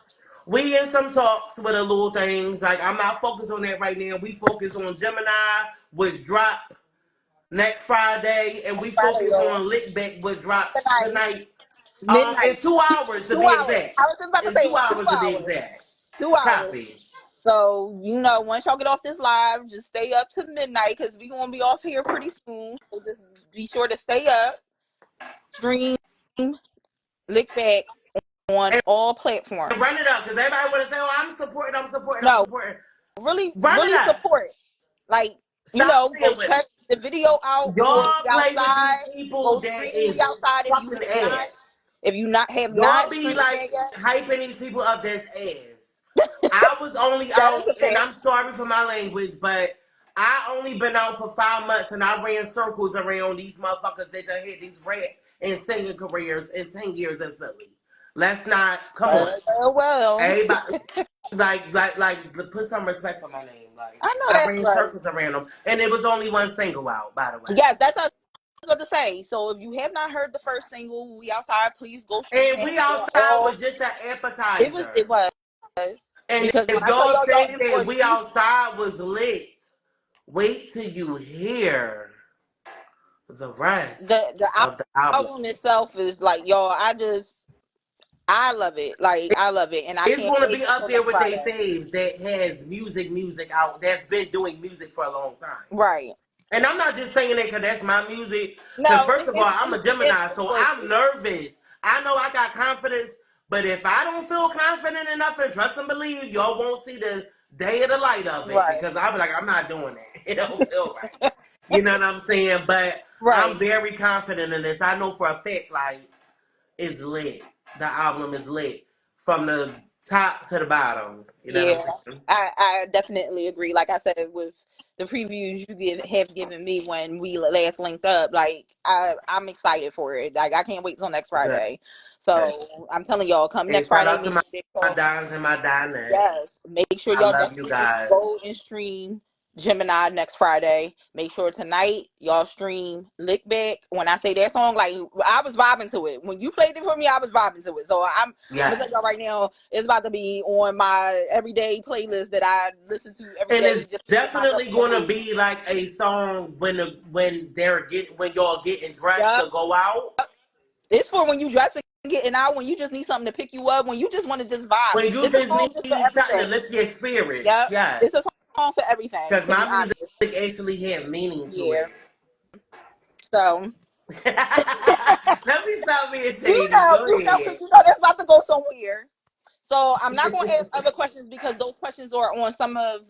we in some talks with the little things. Like, I'm not focused on that right now. We focus on Gemini, which drop next Friday, and we Friday, focus y'all. on Lickback, which drops Tonight. tonight. In Midnight. 2 hours to 2 be hours. exact. I was just about to In say two in two hours to be hours. exact. 2 hours. Copy. So, once y'all get off this live, just stay up to midnight because we're going to be off here pretty soon. So just be sure to stay up, stream, lick back on And all platforms. run it up, because everybody want to say, "Oh, I'm No, supporting." really, Run it really up. support. Like, Stop go playing with check it. the video out for Y'all We play with these Outside. people Go that stream We is Outside fucking ass. if you not have Y'all not be streamed like that yet. hyping these people up that's ass. I was only That is out, a and fact. I'm sorry for my language, but I only been out for 5 months, and I ran circles around these motherfuckers that done hit these rap and singing careers in 10 years in Philly. Let's not, come on. Well, Everybody, put some respect on my name. Like, I know I that's ran right. circles around them, and it was only one single out, by the way. Yes, that's what I was about to say. So if you have not heard the first single, We Outside, please go stream And it We on Outside all. was just an It appetizer. was And because when if I tell y'all y'all think in for that a We treat, Outside was lit, wait till you hear the rest the of the album. album itself is like y'all. I love it. Like I love it, and I It's can't going to wait be up until there next with their Friday. faves that has music out, that's been doing music for a long time. Right. And I'm not just saying that because that's my music. Because No, first of all, I'm a Gemini, it's so I'm working. nervous. I know I got confidence, but if I don't feel confident enough and trust and believe, y'all won't see the day of the light of it, Right. because I'll be like, I'm not doing that. It don't feel right. You know what I'm saying? But I'm Right. very confident in this. I know for a fact, like, it's lit. The album is lit from the top to the bottom. You know what Yeah, I'm saying? I definitely agree. Like I said, have previews have given me when we last linked up, like I'm excited for it. Like I can't wait till next Good. Friday. So I'm telling y'all, come Hey, next shout Friday, out to make my, sure that my y'all dons and my dinettes. yes, make sure I y'all love you definitely guys. go and stream Gemini next Friday. Make sure tonight y'all stream Lick Back. When I say that song, like I was vibing to it. When you played it for me, I was vibing to it. So I'm gonna tell y'all Yes. right now, it's about to be on my everyday playlist that I listen to every And day it's just to get myself definitely in the gonna mood. be like a song when y'all getting dressed Yep. to go out. It's for when you dressing getting out, when you just need something to pick you up, when you just want to just vibe. When you It's a just song just for need something to everything. lift your spirits. Yep. It's a Yes. song for everything, Because to be my music honest. actually had meaning to Yeah. it. So Let me stop being shady. Go because ahead. that's about to go somewhere. So I'm not going to ask other questions because those questions are on some of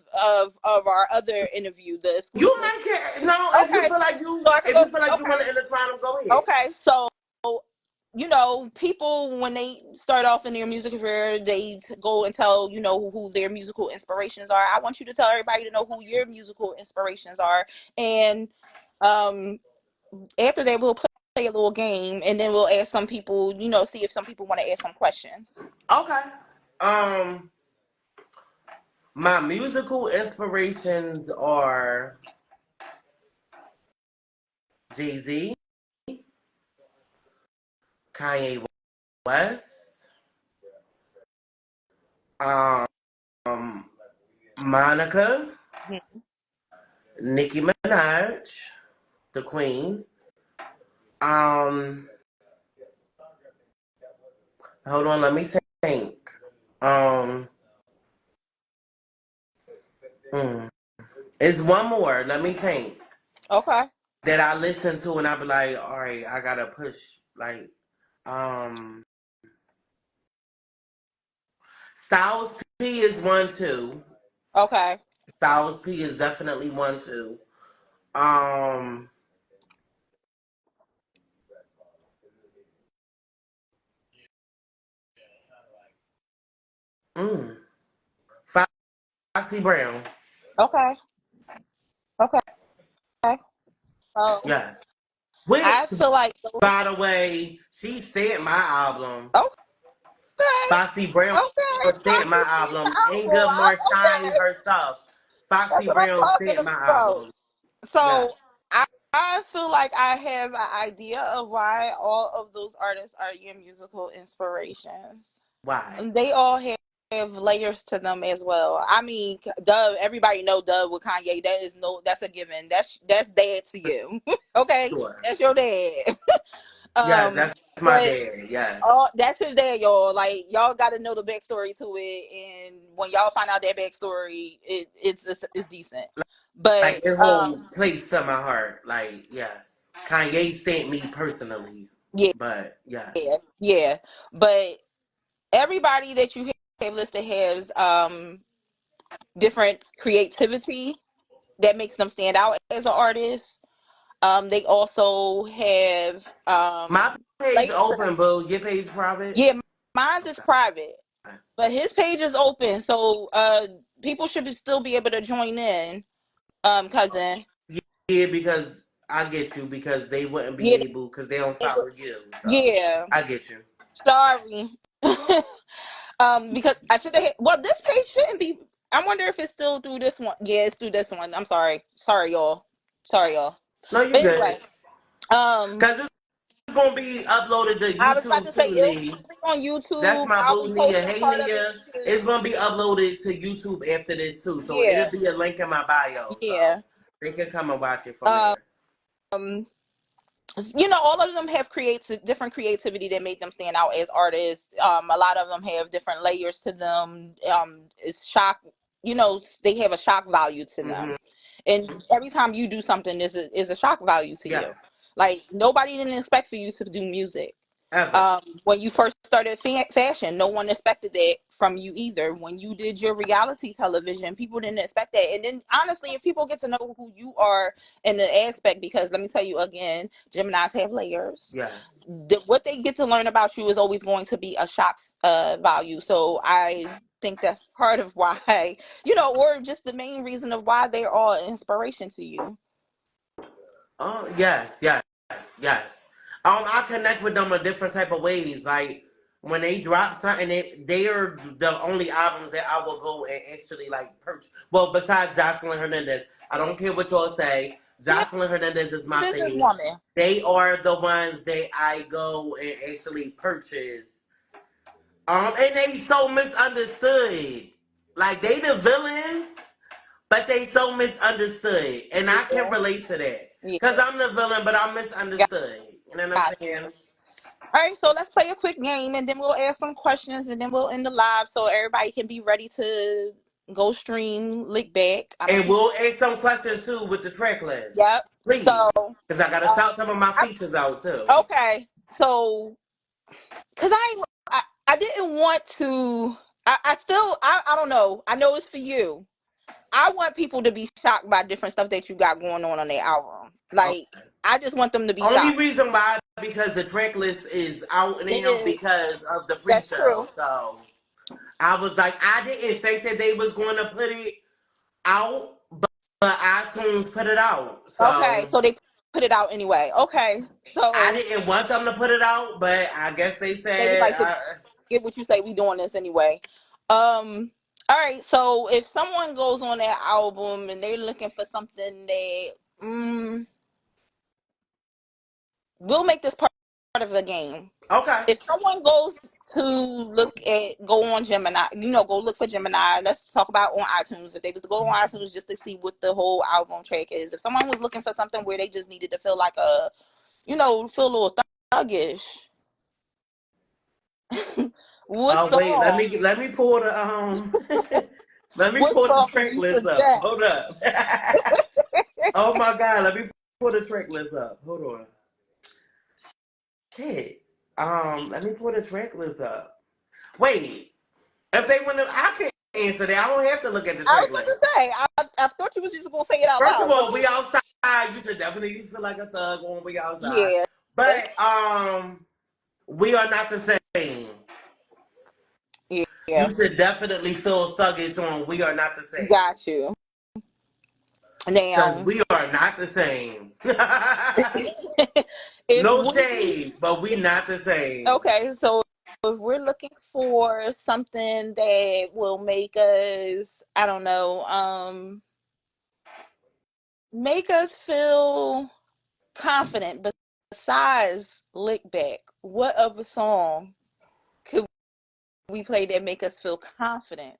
our other interview, the You exclusive. might care. No, if you Okay, feel like so I could if go. you feel like you want Okay, to intertwine them, go ahead. okay. So people when they start off in their music career, they go and tell who their musical inspirations are. I want you to tell everybody to know who your musical inspirations are, and um, after that, we'll play a little game, and then we'll ask some people, see if some people want to ask some questions. Okay. Um, my musical inspirations are Jay Z, Kanye West, um, Monica, Mhm. Nicki Minaj, the Queen. Um, hold on, let me think. Um, mm, it's one more. Let me think. Okay. That I listen to and I be like, all right, I gotta push. Like, um, Styles P is one too. Okay. Styles P is definitely one too. Um, mm, Foxy Brown. Okay. Okay. So Yes. Which, I feel like by the way, she stamped my album. okay, Foxy Brown okay, stamped my Foxy Steve album. Inga album. Marshine Okay, herself. that's Foxy what I'm Brown talking stamped my about. album. Yes. So I feel like I have an idea of why all of those artists are your musical inspirations. Why? They all have layers to them as well. I mean, Dove. Everybody know Dove with Kanye. That's a given. That's dad to you. Okay, Sure. that's your dad. Yes, that's my But dad. Yes. that's his dad, y'all. Like y'all got to know the backstory to it, and when y'all find out that backstory, it's decent. Like But it hold place to my heart. Like, yes. Kanye stamped me personally. yeah, But yes. yeah. But everybody that you have listed has different creativity that makes them stand out as an artist. They also have My page layers to them. open, boo. Your page private? Yeah, mine's is Okay. private, but his page is open, so people should still be able to join in. Cousin. Yeah, because I get you because they wouldn't be Yeah, able because they don't they would. follow you. So Yeah. I get you. Sorry. Because I should have. Well, this page shouldn't be. I wonder if it's still through this one. Yeah, it's through this one. I'm sorry. Sorry, y'all. Sorry, y'all. No, you But good. anyway, um, Cause it's gonna be uploaded to I was about YouTube to say too, it'll Nee. be on That's YouTube. my I'll boo be Nia. posting Hey part of it Nia. to. It's gonna be uploaded to YouTube after this too. So Yeah, it'll be a link in my bio. So yeah. they can come and watch it from Um, there. all of them have different creativity that make them stand out as artists. A lot of them have different layers to them. It's shock. They have a shock value to them, Mm-hmm. and every time you do something, is a shock value to you. Yes. Like nobody didn't expect for you to do music. Ever. When you first started fashion, no one expected that from you either. When you did your reality television, people didn't expect that. And then, honestly, if people get to know who you are in the aspect, because let me tell you again, Geminis have layers. Yes. What they get to learn about you is always going to be a shock value. So I think that's part of why, or just the main reason of why they're all inspiration to you. Oh yes, yes, yes. I connect with them in different type of ways. Like when they drop something, they are the only albums that I will go and actually like purchase. Well, besides Jocelyn Hernandez, I don't care what y'all say. Yeah, Jocelyn Hernandez is a my fave. businesswoman. They are the ones that I go and actually purchase. And they so misunderstood. Like they the villains, but they so misunderstood, and I can Yeah, relate to that. yeah, Cause I'm the villain, but I'm got, misunderstood. You know what I'm got you. saying? All right, so let's play a quick game and then we'll ask some questions and then we'll end the live so everybody can be ready to. go stream Lick Back. I don't And care. we'll ask some questions too with the track list, Yep. please, So, because I gotta shout some of my features out too. okay. So, cause I didn't want to. I still I don't know. I know it's for you. I want people to be shocked by different stuff that you got going on their album. Like, Okay. I just want them to be Only shocked. reason why because the track list is out It now is. because of the That's pre-sale. true. So I was like, I didn't think that they was going to put it out, but iTunes put it out. Okay, So so they put it out anyway. Okay, I so didn't want them to put it out, but I guess they they was said, like, "Get what you say. We doing this anyway." All right. So if someone goes on that album and they're looking for something that, mm, we'll make this part of the game. okay. If someone goes to go on Gemini, go look for Gemini. Let's talk about on iTunes. If they was to go on iTunes just to see what the whole album track is, if someone was looking for something where they just needed to feel like feel a little thuggish, what Wait, let song? me let me pull the let me What pull the song would track you list up. Hold suggest? up. Oh my god, let me pull the track list up. Hold on. Shit. Let me pull the track list up. Wait, if they want to, I can't answer that. I don't have to look at the I was track about to list. say, I thought you was just gonna say it out First of loud, but all, we outside. You should definitely feel like a thug when we outside. yeah, But we are not the same. yeah, You should definitely feel thuggish on we are not the same. got you. Because Now, we are not the same. if No we shade, but we not the same. okay, so if we're looking for something that will make us, I don't know, make us feel confident, but besides Lick Back, what other song could we play that make us feel confident?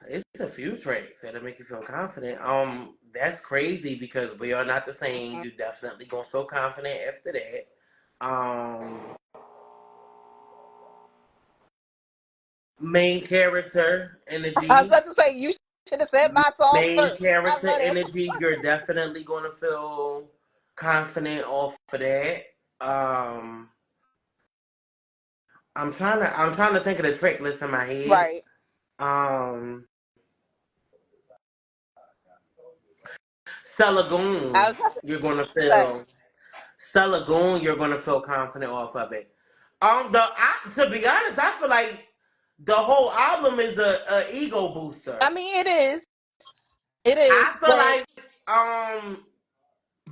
It's a few tracks that'll make you feel confident. That's crazy because we are not the same. You definitely gonna feel confident after that. Main character I was energy. about to say you should have said my song Main first. I character love that energy. You're definitely gonna feel confident off of that. Um, I'm trying to think of the track list in my song. head. Right. Um, I Selagoon, was about to you're gonna say. feel Selagoon, you're gonna feel confident off of it. To be honest, I feel like the whole album is a ego I booster. mean, it is. It I is, feel but like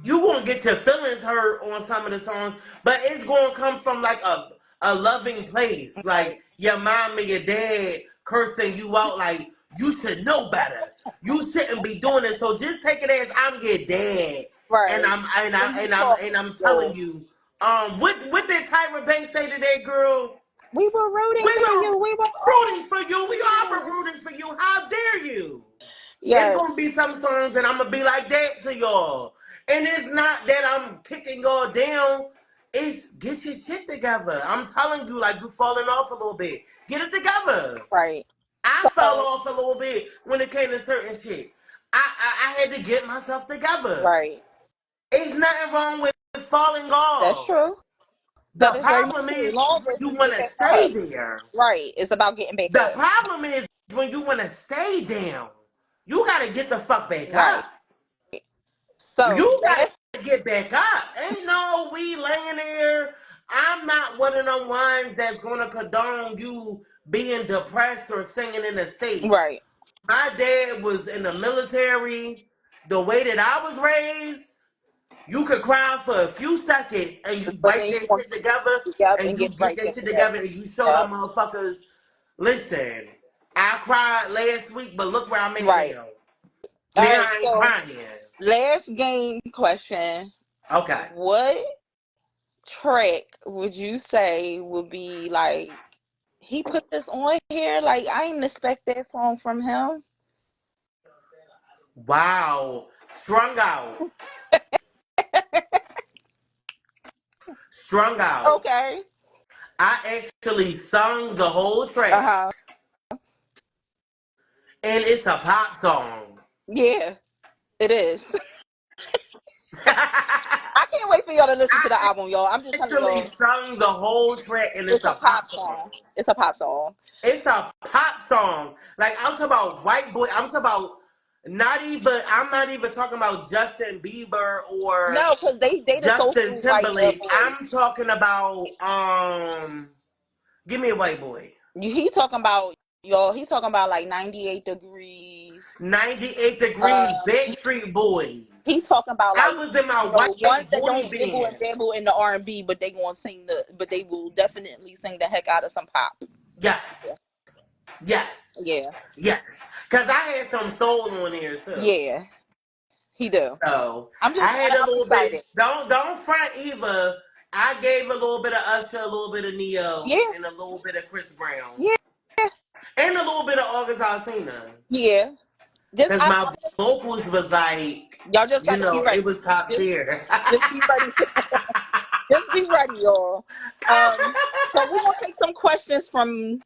you gonna get your feelings hurt on some of the songs, but it's gonna come from like a loving place. Like right, your mom and your dad cursing you out like you should know better. You shouldn't be doing this. So just take it as I'm your dad. And right. I'm and I And you and I'm talking and I'm telling to you, what did Tyra Banks say to that girl? we were rooting We for were you. We were rooting for you. We all are rooting for you. How dare you? It's yes, gonna be some songs and I'm gonna be like that to y'all. And it's not that I'm kicking y'all down. It's get your shit together. I'm telling you, like you falling off a little bit. Get it together. right. I fell So off a little bit when it came to certain shit. I had to get myself together. right. It's nothing wrong with falling That's off. true. The That is very much problem true. is Long as you you want get to back up. stay there. Right. It's about getting back The up. problem is when you want to stay down, you got to get the fuck back Right. up. So You gotta last get back up. Ain't no we laying there. I'm not one of them ones that's gonna condone you being depressed or staying in a state. right. My dad was in the military. The way that I was raised, you could cry for a few seconds and you But wipe then you that want shit together to up and and you get get right that back shit together. together and you show them Yep. motherfuckers, listen, I cried last week, but look where I'm at Right. now. All Now right. I ain't So crying. last game question. Okay. What track would you say would be like he put this on here? Like I didn't expect that song from him. Wow. Strung out. Strung out. Okay. I actually sung the whole track. Uh-huh. And it's a pop song. Yeah, it is. I I can't wait for y'all to listen to the album, y'all. I'm just telling actually y'all, sung the whole track, and it's it's a a pop pop song. song. It's a pop song. It's a pop song. Like I'm talking about white boy. I'm talking about not even. I'm not even talking about Justin Bieber or No, because they the Justin social white Timberlake. boys. I'm talking about Give me a white boy. He talking about y'all. He's talking about like 98 degrees. 98 Degrees, Um, Backstreet Boys. He's talking about I like, was in my ones white that boy don't dibble and band. dabble in the R&B, but they gonna sing but they will definitely sing the heck out of some pop. Yes, yes, Yeah, yes. Cause I had some soul on here too. yeah, he do. So I I'm had a I'm little bit. excited. Don't front either. I gave a little bit of Usher, a little bit of Neo, Yeah, and a little bit of Chris Brown, yeah, and a little bit of August Alsina. yeah. Just Cause my vocals was like, y'all just gotta be it ready. was top Just tier. just be ready. Just be ready, y'all. So we're gonna take some questions from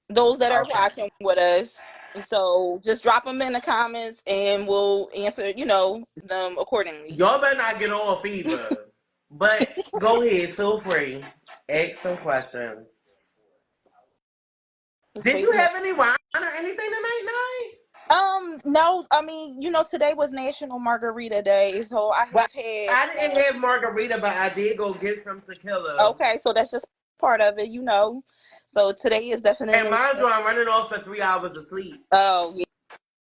those that are Okay. watching with us. So just drop them in the comments, and we'll answer, them accordingly. Y'all better not get off either. But go ahead, feel free. Ask some questions. Just Did wait you a minute. have any wine or anything tonight, night? No, I mean, today was National Margarita Day, so I Well, have had. I didn't have margarita, but I did go get some tequila. Okay, so that's just part of it. So today is And definitely. mind you, I'm running off for 3 hours of sleep. Oh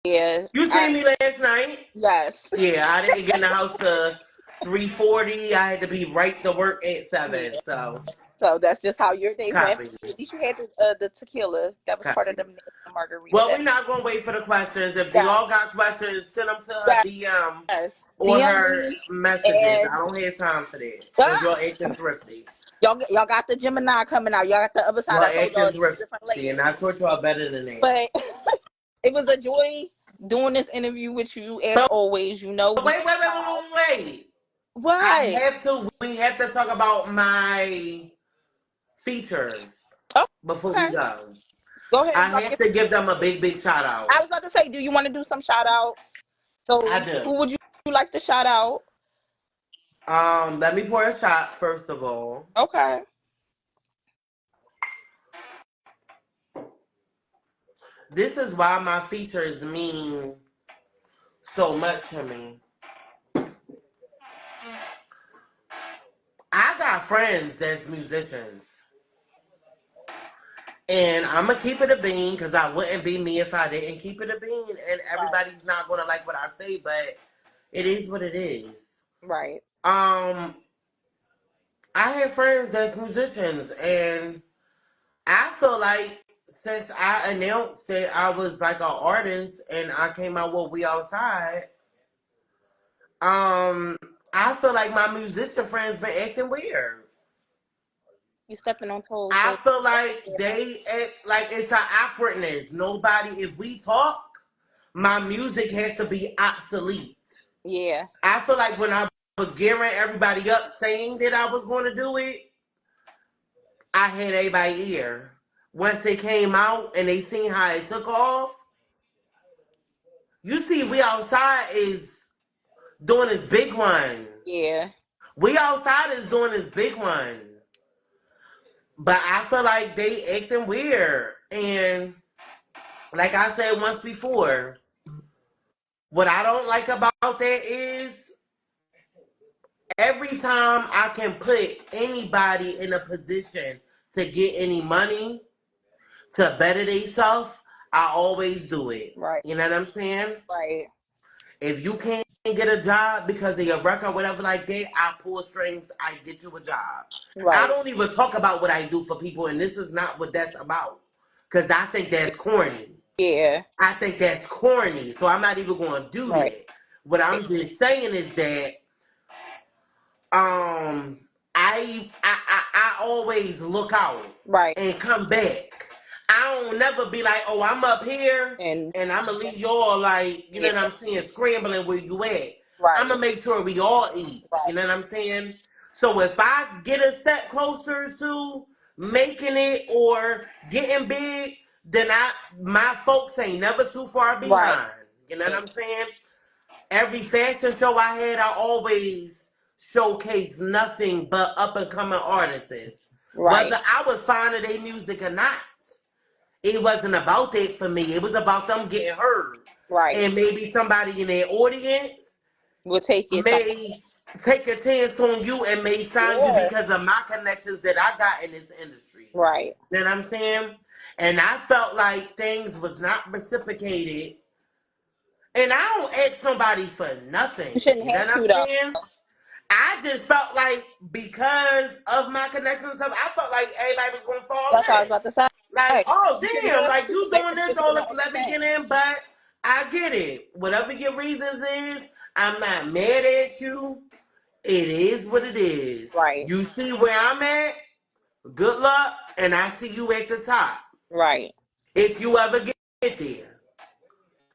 yeah, You seen me last night? yes, Yeah, I didn't get in the house till 3:40. I had to be right to work at yeah. 7. So, So that's just how your day went. copy. At least you had the tequila. That was part of Copy. the National Margarita Well, Day. we're not going to wait for the questions. If they Yeah. all got questions, send them to her DM Yes, or DM her me, messages. I and don't have time for that because ah, you're acting thrifty. y'all got the Gemini coming out. Y'all got the other side. You're I told acting y'all two different thrifty, and layers. I thought y'all better than that. But it was a joy doing this interview with you as So, always. We wait, can wait, wait, wait, wait, wait. what? We have to talk about my features Oh, before we okay. go. Go ahead. I have to give them a big, big shout I out. was about to say, do you want to do some shout outs? I So do. who would you like to shout out? Let me pour a shot first of all. Okay. This is why my features mean so much to me. I got friends that's musicians. And I'm gonna keep it a bean because I wouldn't be me if I didn't keep it a bean. And Right. everybody's not gonna like what I say, but it is what it is. Right. Um, I have friends that's musicians, and I feel like since I announced that I was like an artist and I came out with We Outside, um, I feel like my musician friends been acting weird. You stepping on toes, I but feel like they act like it's an awkwardness. Nobody, if we talk, my music has to be obsolete. yeah. I feel like when I was gearing everybody up saying that I was going to do it, I had everybody ear. Once it came out and they seen how it took off, you see, We Outside is doing this big one. Yeah. We Outside is doing this big one. But I feel like they acting weird. And like I said once before, what I don't like about that is every time I can put anybody in a position to get any money to better themselves, I always do it. Right. You know what I'm saying? Right. If you can't get a job because of your record or whatever like that, I pull strings, I get you a job. I Right. don't even talk about what I do for people, and this is not what that's about. Because I think that's corny. Yeah. I think that's corny, so I'm not even going to do Right. that. What I'm just saying is that um I always look out Right. and come back. I don't never be like, oh, I'm up here And and I'm gonna leave y'all like, you know yeah. what I'm saying, scrambling where you at. I'm Right. gonna make sure we all eat. You Right. know what I'm saying? So if I get a step closer to making it or getting big, then my folks ain't never too far Right. behind. You know what I'm saying? Every fashion show I had, I always showcased nothing but up and coming artists. Right. Whether I was fond of their music or not, it wasn't about that for me. It was about them getting heard. Right. And maybe somebody in their audience We'll take it somewhere. may take a chance on you and may sign you Yeah. because of my connections that I got in this industry. Right. You know what I'm saying? And I felt like things was not reciprocated. And I don't ask nobody for You nothing. shouldn't You know have what I'm to though. saying? I just felt like because of my connections and stuff, I felt like everybody was gonna fall That's what I was in. about to say. Like, oh You shouldn't damn, have like to. you Let doing the this chicken all and the at egg the thing. beginning, but I get it. Whatever your reasons is, I'm not mad at you. It is what it is. Right. You see where I'm at, good luck, and I see you at the top. Right. If you ever get there.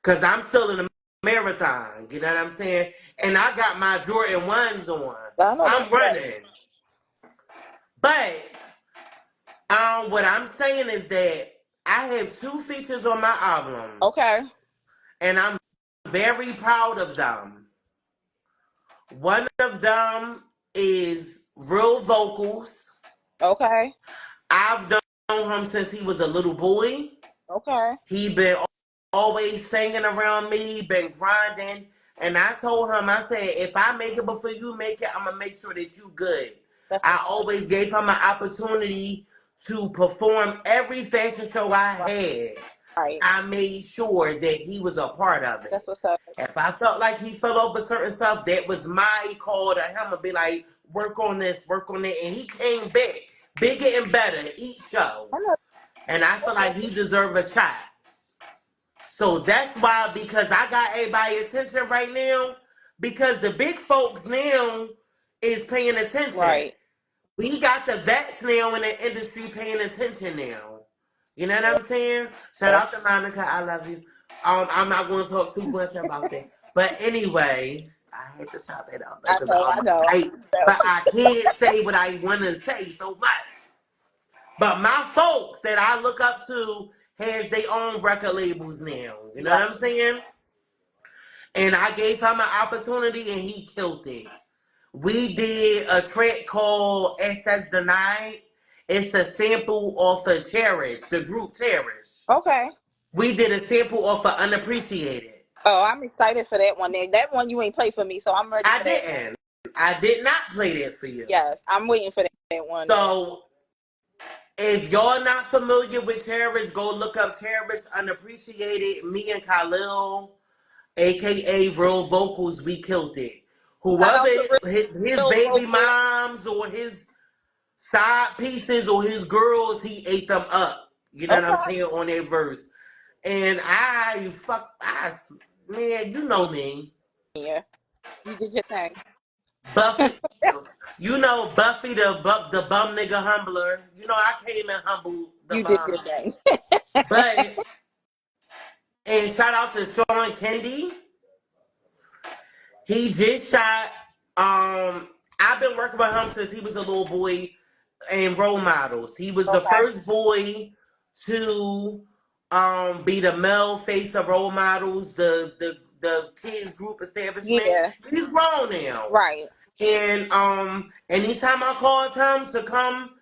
Cause I'm still in the marathon, you know what I'm saying? And I got my Jordan 1s on. I know I'm that's right. running. But what I'm saying is that I have 2 features on my album. Okay. And I'm very proud of them. One of them is real vocals. Okay. I've known him since he was a little boy. Okay. He been always singing around me, been grinding. And I told him, I said, if I make it before you make it, I'm going to make sure that you good. That's I what's up. always gave him an opportunity to perform every fashion show I Right. had. Right. I made sure that he was a part of That's it. what's up. If I felt like he fell over certain stuff, that was my call to him and be like, work on this, work on that. And he came back, bigger and better each show. I know. And I feel like he deserved a shot. So that's why, because I got everybody's attention right now, because the big folks now is paying attention. Right. We got the vets now in the industry paying attention now. You know what I'm saying? Shout Yeah. out to Monica, I love you. I'm not going to talk too much about that. But anyway, I had to shout that out though, I because know. I'm I know. right. But I can't say what I want to say so much. But my folks that I look up to has their own record labels now. You know Right. what I'm saying? And I gave him an opportunity and he killed it. We did a track called SS Denied. It's a sample off of Cherish, the group Cherish. Okay. We did a sample off of Unappreciated. Oh, I'm excited for that one. That one you ain't played for me, so I'm ready I for that one. didn't. I did not play that for you. Yes, I'm waiting for that one. So if y'all not familiar with Cherish, go look up Cherish Unappreciated. Me and Khalil, aka Real Vocals, we killed it. Shout Whoever out to his Real baby Vocal. moms or his side pieces or his girls, he ate them up. You know what I'm Okay. saying on that verse. And man, you know me, Yeah, you did your thing. Buffy. You know Buffy the bum nigga humbler. You know I came and humbled the You did your bum. thing. But and shout out to Sean Kendi. He just shot. I've been working with him since he was a little boy in role models. He was the Okay. first boy to be the male face of role models, the kids group establishment. Yeah. He's grown now. Right. And anytime I called him to come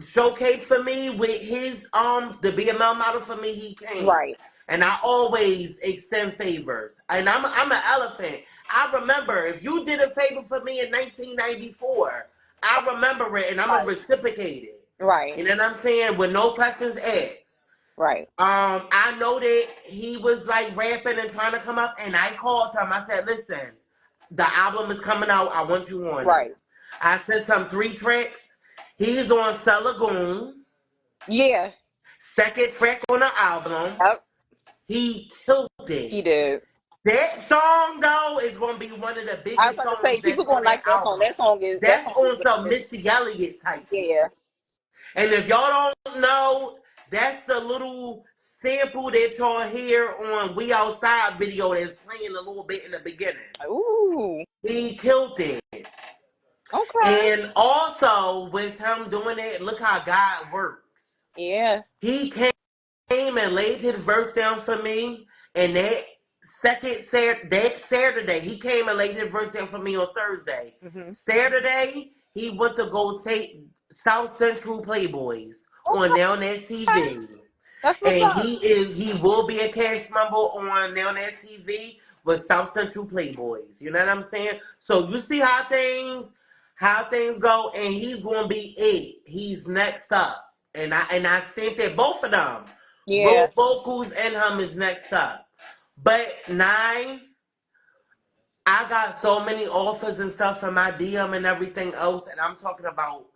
showcase for me with his to be a male model for me, he came. Right. And I always extend favors. And I'm an elephant. I remember if you did a favor for me in 1994, I remember it and I'm gonna Right. reciprocate it. Right. You know what I'm saying? With no questions asked. Right. I know that he was like rapping and trying to come up, and I called him. I said, "Listen, the album is coming out. I want you on Right. it." I sent him 3 tracks. He's on Celagoon, Yeah. second track on the album. Yep. He killed He it. did. That song though is gonna be one of the I was biggest about to say songs people that's gonna on that like that song. album. That That's song is on some good. Missy Elliott type shit. Yeah. And if y'all don't know, that's the little sample that y'all hear on We Outside video that's playing a little bit in the beginning. Ooh. He killed it. Okay. And also with him doing it, look how God works. Yeah. He came came and laid his verse down for me, and that Saturday he came and laid his verse down for me on Thursday. Mm-hmm. Saturday he went to go take South Central Playboys on Now That's Okay. TV, That's what's and up. he will be a cast member on Now That's TV with South Central Playboys. You know what I'm saying? So you see how things go, and he's gonna be it. He's next up, and I think that both of them, Yeah. Road Vocals and him, is next up. But nine, I got so many offers and stuff from my DM and everything else, and I'm talking about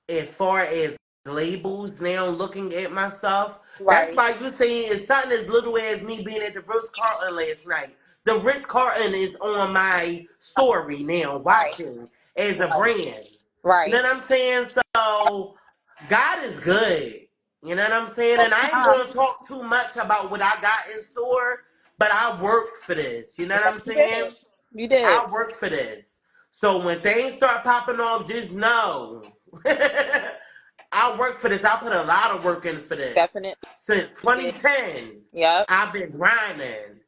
as far as labels now looking at my stuff. That's Right. why you saying it's something as little as me being at the Ritz Carlton last night. The Ritz Carlton is on my story now, Right. watching as a Right. brand. You know Right. what I'm saying? So God is good. You know what I'm saying? All And I the ain't time. gonna talk too much about what I got in store, but I worked for this. You know what Yes, I'm you did. saying? You did. I worked for this. So when things start popping off, just know I worked for this. I put a lot of work in for this. Definitely Since did. 2010, Yep. I've been grinding.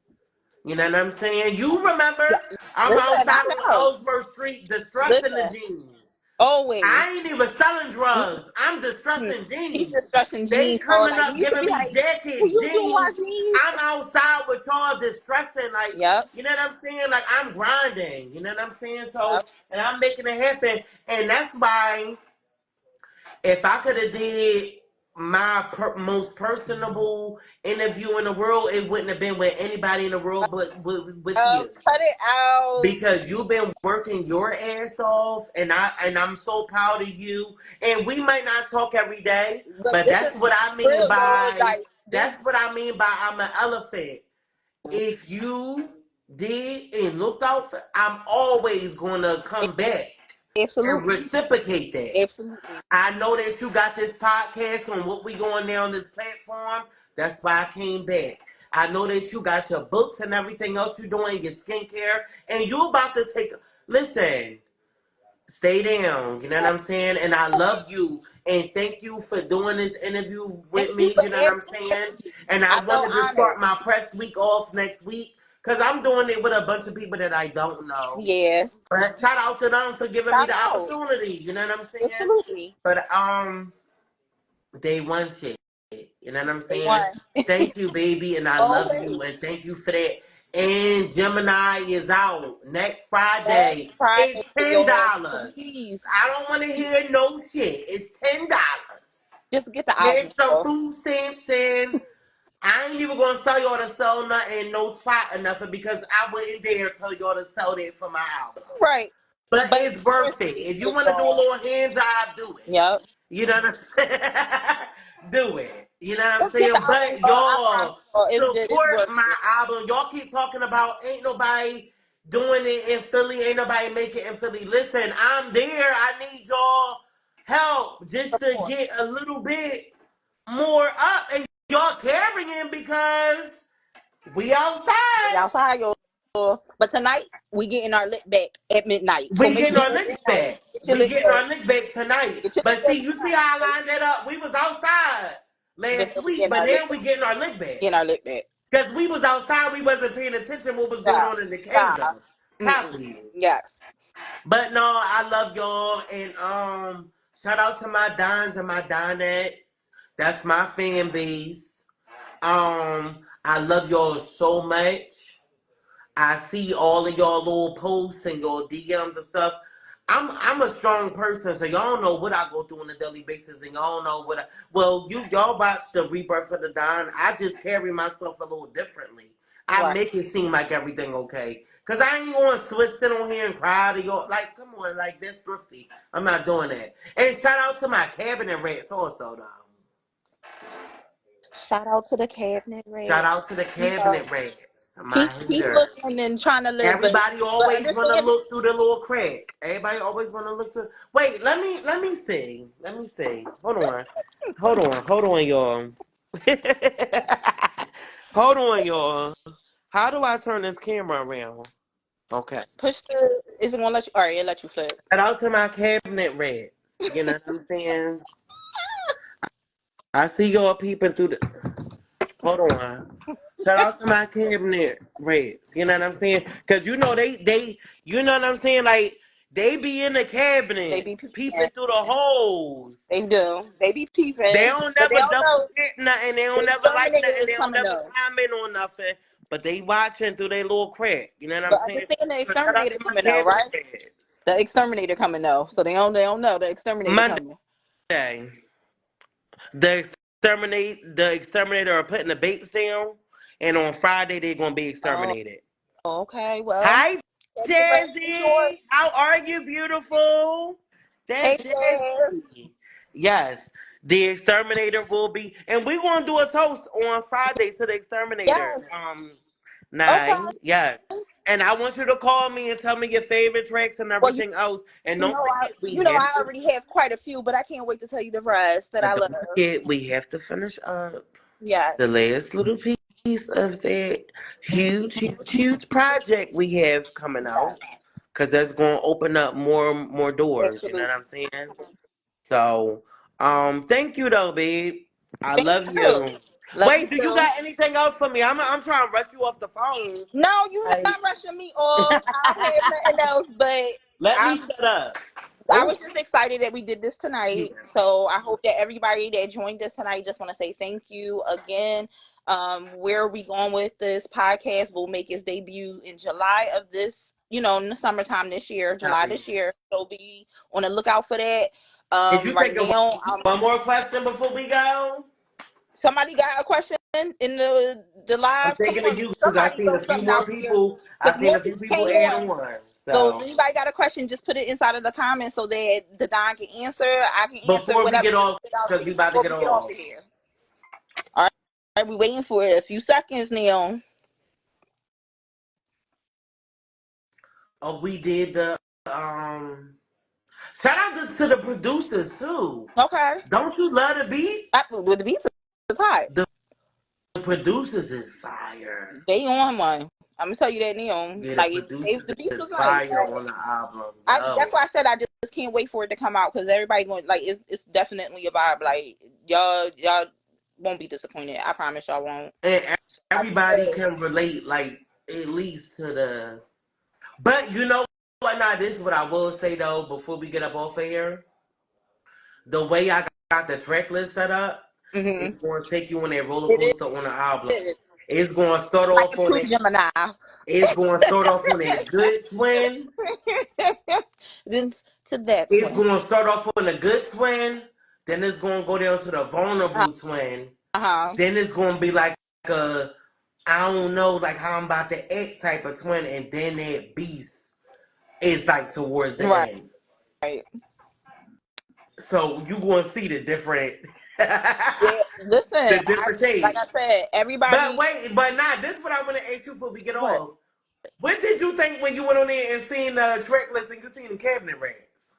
You know what I'm saying? You remember, Yeah. I'm Listen, I outside on know. Ellsworth Street distressing the Listen. jeans. Always. I ain't even selling drugs. I'm Mhm. distressing He's jeans. just stretching They jeans, bro. coming Like up we used to giving be me like, "Can jackets, you do our jeans. jeans?" I'm outside with y'all distressing. Like, Yep. you know what I'm saying? Like, I'm grinding. You know what I'm saying? Yep. So, and I'm making it happen. And that's why if I could have did my most personable interview in the world, it wouldn't have been with anybody in the world but with you, Cut it out. because you've been working your ass off, and I'm so proud of you. And we might not talk every day, But but this is that's what I mean real, Lola. by Like this. that's what I mean by I'm an elephant. If you did and looked out for, I'm always gonna come back and Absolutely. reciprocate that. Absolutely. I know that you got this podcast on what we going now on this platform. That's why I came back. I know that you got your books and everything else you're doing, your skincare, and you about to take. Listen, stay down. You know what I'm saying? And I love you. And thank you for doing this interview with Thank you me. for You know what having I'm saying? me. And I I feel wanted to honored. start my press week off next week because I'm doing it with a bunch of people that I don't know. Yeah. But shout out to them for giving me Shout the out. opportunity. You know what I'm saying? Absolutely. But day one shit. You know what I'm They saying? won. Thank you, baby, and I love you, Always. and thank you for that. And Gemini is out next Next Friday. Friday, It's $10. y'all. Please. I don't want to hear no shit. It's $10. Just get the album, Get some girl. food stamps in. I ain't even gonna tell y'all to sell nothing, no twat or nothing, because I wouldn't dare tell y'all to sell that for my album. Right. But But it's worth it. seriously, If you it's want to do a little hand job, do it. yep. You know what I'm saying? Do it. You know what I'm Just get the saying? album, But girl. I promise y'all you, it's good. It's support worth my it. album. Y'all keep talking about ain't nobody doing it in Philly, ain't nobody making it in Philly. Listen, I'm there. I need y'all help just to Support. get a little bit more up, and y'all carrying because we We outside. outside, y'all. But tonight, we getting our lit back at midnight. So We make getting sure our you lick midnight, back. get your We lit getting back. our lick back tonight. Get your But lit back see, you see tonight. how I lined that up? We was outside But last then we week, getting but our lit now we back. getting our lick back. Getting our lit back. Because we was outside, we wasn't paying attention what was going Stop. on in the Stop. kingdom. Mm-mm. Copy. Yes. But no, I love y'all, and shout out to my Dons and my Donettes. That's my fan base. I love y'all so much. I see all of y'all little posts and your DMs and stuff. I'm a strong person, so y'all don't know what I go through on a daily basis, and y'all don't know what y'all watch the Rebirth of the Don. I just carry myself a little differently. I Right. make it seem like everything okay. Cause I ain't going to sit on here and cry to y'all. Like, come on, like that's thrifty. I'm not doing that. And shout out to my cabinet rats also though. Shout out to the cabinet Shout red. out to the You know, cabinet rats, my keep haters. looking and trying to live, Everybody but always want to understand it. look through the little crack. Everybody always want to look through. Wait, let me see. Let me see. Hold on, y'all. Hold on, y'all. How do I turn this camera around? Okay. Push the. Is it gonna let you? All right, it let you flip. Shout out to my cabinet rats. You know what I'm saying? I see y'all peeping through the. Hold on. Shout out to my cabinet rats. You know what I'm saying? Because you know they you know what I'm saying? Like they be in the They be cabinets, peeping. peeping through the holes. They do. They be They peeping, don't but they never don't double know check nothing. They the don't never like exterminator nothing. is They don't coming never though. comment on nothing. But they watching through their little crack. You know what I'm But saying? understand the So shout out exterminator to my coming though, cabinet right? rats. The exterminator coming though, so they don't know the exterminator Monday, coming. the exterminator are putting the baits down, and on Friday they're gonna be Oh, exterminated. okay. Well, Hi, catch your rest. Enjoy. Jazzy. How are you, beautiful? Hey, That's Jazz. Jazzy. Yes, the exterminator will be, and we're gonna do a toast on Friday to the exterminator. Yes. Okay. Yes. And I want you to call me and tell me your favorite tracks and Well, everything else. And you don't know I forget, we you know have I to. already have quite a few, but I can't wait to tell you the rest that I But love. don't forget, we have to finish up the Yes. last little piece of that huge, huge, huge project we have coming out. Yes. Cause that's gonna open up more doors. You know what Absolutely. I'm saying? So, thank you though, babe. I Me love too. you. Love you Wait, do you too. got anything else for me? I'm trying to rush you off the phone. No, you Like, not rushing me off. I don't have nothing else, but let me I'm shut up. I Oh, was just excited that we did this yeah. tonight. So I hope that everybody that joined us tonight, just want to say thank you again. Where are we going with this podcast will make its debut in July of this, in the summertime this year, July Copy. this year. So be on the lookout for that. Did you Right think of now, one more question before we go? somebody got a question in the I'm live. Come thinking of on, you because I somebody seen throw a few something more out there people. I because seen more a few people people came add on. on. So if So anybody got a question, just put it inside of the comments so that the Don can answer. I can answer before we whatever get you off, put out because there we about to before get we get off off. of here. All right, we waiting for a few seconds now. Oh, we did the shout out to the producers too. Okay. Don't you love the beats? With the beats is hot. The producers is fire. They on one. I'm gonna tell you that now. Yeah, the Like producers the beats is was nice. fire on the album. That's Yo. why I said I just can't wait for it to come out because everybody going like it's definitely a vibe. Like y'all won't be disappointed. I promise y'all won't. And Like I everybody said, can relate, like, at least to the. But you know what? Now, this is what I will say, though, before we get up off of here. The way I got the track list set up, mm-hmm. it's going to take you on that roller It coaster on the album. is It's going to start like off a on true it. Gemini. It's going to start off on a good twin. Then to that It's twin. going to start off on a good twin. Then it's going to go down to the vulnerable twin. Uh-huh. Then it's going to be like a, I don't know, like how I'm about to act type of twin. And then that beast is like towards the Right. end. So you going to see the different, Yeah. Listen, the different like shades. I said, But everybody. wait, but not this. What I want to ask you before we get What? off. What did you think when you went on there and seen the track list and you seen the cabinet rats?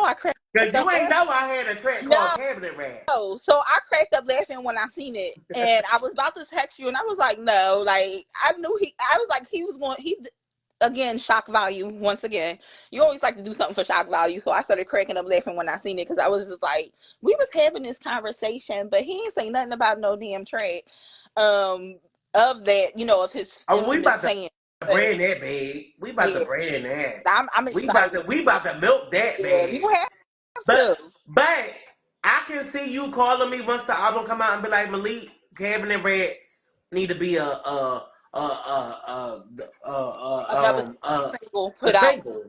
I cracked Because up you ain't laughing. know I had a track called No. Cabinet Rat. So I cracked up laughing when I seen it, and I was about to text you, and I was like, "No!" Like I knew I was like, he was going. He again shock value once again. You always like to do something for shock value, so I started cracking up laughing when I seen it because I was just like, we was having this conversation, but he ain't say nothing about no damn track, um, of that, of his Oh, we infamous about to saying. But brand that, babe. We about to yeah, brand that. I'm excited. We about to milk that, Yeah, we babe. gonna have But to. but I can see you calling me once the album come out and be like, Malik, Cabinet Rats need to be Another single a put out. single.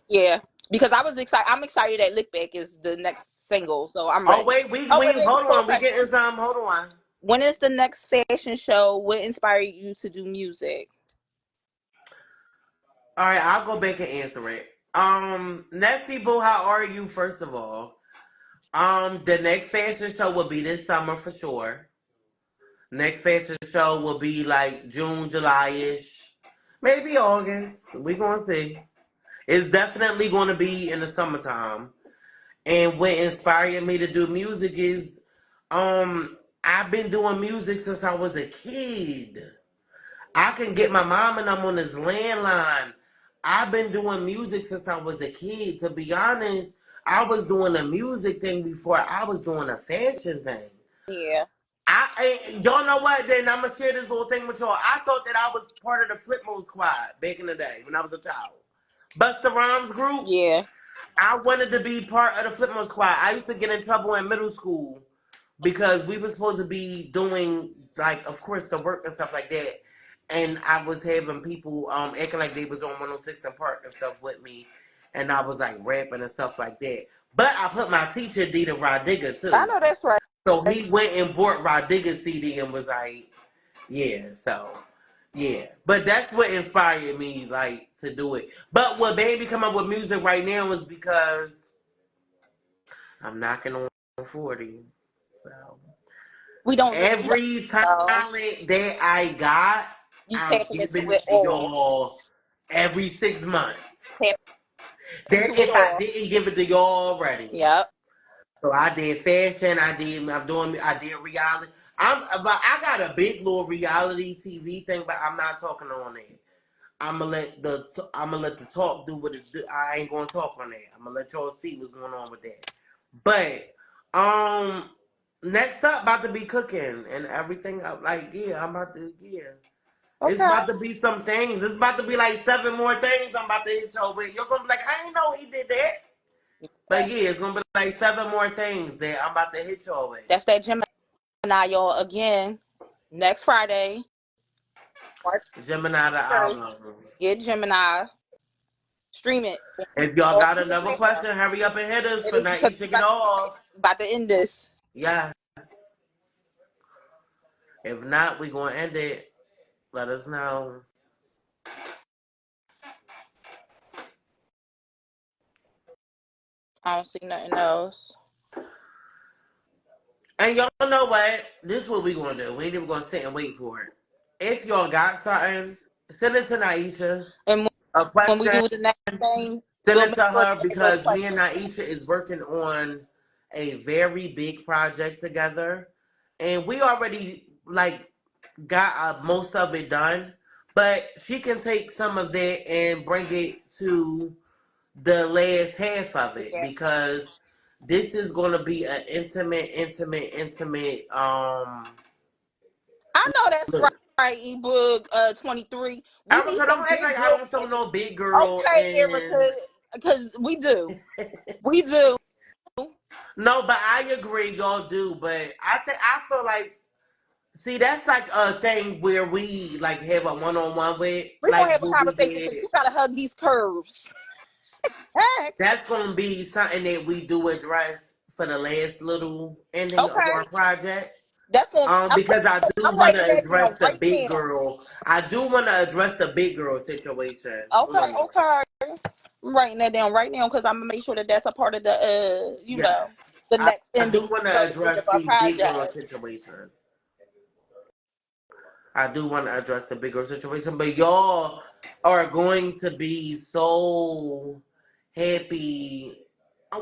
Yeah, because I was excited. I'm excited that Lick Back is the next single, so I'm Oh ready. wait, Oh, we wait, wait, hold before on, we question. getting some. Hold on. When is the next fashion show? What inspired you to do music? All right, I'll go back and answer it. Nesty Boo, how are you? First of all, the next fashion show will be this summer for sure. Next fashion show will be like June, July ish, maybe August. We gonna see. It's definitely gonna be in the summertime. And what inspired me to do music is, I've been doing music since I was a kid. I can get my mom and I'm on this landline. I've been doing music since I was a kid. To be honest, I was doing a music thing before I was doing a fashion thing. Yeah. Y'all know what? Then I'm gonna share this little thing with y'all. I thought that I was part of the Flip Mode Squad back in the day when I was a child. Busta Rhymes group. Yeah. I wanted to be part of the Flip Mode Squad. I used to get in trouble in middle school because we were supposed to be doing, like, of course, the work and stuff like that. And I was having people acting like they was on 106 and Park and stuff with me, and I was like rapping and stuff like that. But I put my teacher D to Rod Digger I too, know that's right. so he went and bought Rod Digger's CD and was like, yeah, so yeah. But that's what inspired me, like, to do it. But what made me come up with music right now is because I'm knocking on 40. So We don't really know. every So talent that I got, you I'm tapping into giving it it to all. y'all every 6 months. Tapping Then into it if I all. didn't give it to y'all already. Yep. So I did fashion, I did reality. But I got a big little reality TV thing, but I'm not talking on it. I'm gonna let the talk do what it do. I ain't gonna talk on that. I'm gonna let y'all see what's going on with that. But next up, about to be cooking and everything. Like, yeah, I'm about to, yeah. It's Okay. about to be some things. It's about to be like 7 more things I'm about to hit y'all with. You're gonna be like, I ain't know he did that. Okay. But yeah, it's gonna be like 7 more things that I'm about to hit y'all with. That's that Gemini, y'all. Again, next Friday, March Gemini the 1st. album. Get Gemini. Stream it. If y'all All got through the another platform. question, hurry up and hit us It for is because Naisha Get Off. we about to end this. Yes. If not, we gonna end it. Let us know. I don't see nothing else. And y'all know what? This is what we gonna do. We ain't even gonna sit and wait for it. If y'all got something, send it to Naisha. And A when we question, do the next thing, send we'll it make to sure her to ask those because me and questions. Naisha is working on a very big project together. And we already like got most of it done. But she can take some of that and bring it to the last half of it Yeah. because this is going to be an intimate I know that's look. right, ebook 23. We need Erica, some don't act big like I girl don't throw energy. no big girl Okay, in. Erica, because we do. We do. No, but I agree, y'all do. But I feel like, see, that's like a thing where we like have a one-on-one with, We're going to like have a what we conversation because did. you got to hug these curves. Hey. That's gonna be something that we do address for the last little ending of Okay. our project. That's going Because I do I'm want writing to that address down the right big now. girl. I do want to address the big girl situation Okay, on it. okay. I'm writing that down right now because I'm going to make sure that that's a part of the, Yes, the next I do ending want to version address of our the big girl project. situation. I do want to address the big girl situation, but y'all are going to be so happy.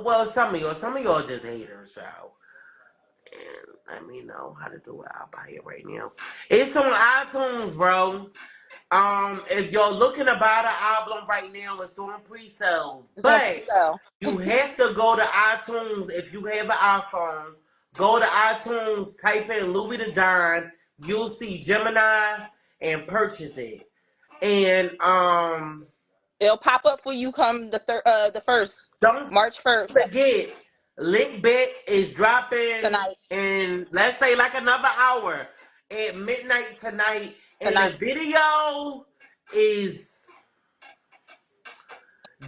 Well, some of y'all just hate her, so. And let me know how to do it. I'll buy it right now. It's on iTunes, bro. If you're looking to buy the album right now, it's on pre-sale. It's on But pre-sale. you have to go to iTunes if you have an iPhone. Go to iTunes, type in Louie da Don. You'll see Gemini and purchase it. And It'll pop up for you come the first, don't March 1st forget, Lick Bet is dropping tonight. in, let's say, like another hour at midnight tonight. And Tonight. is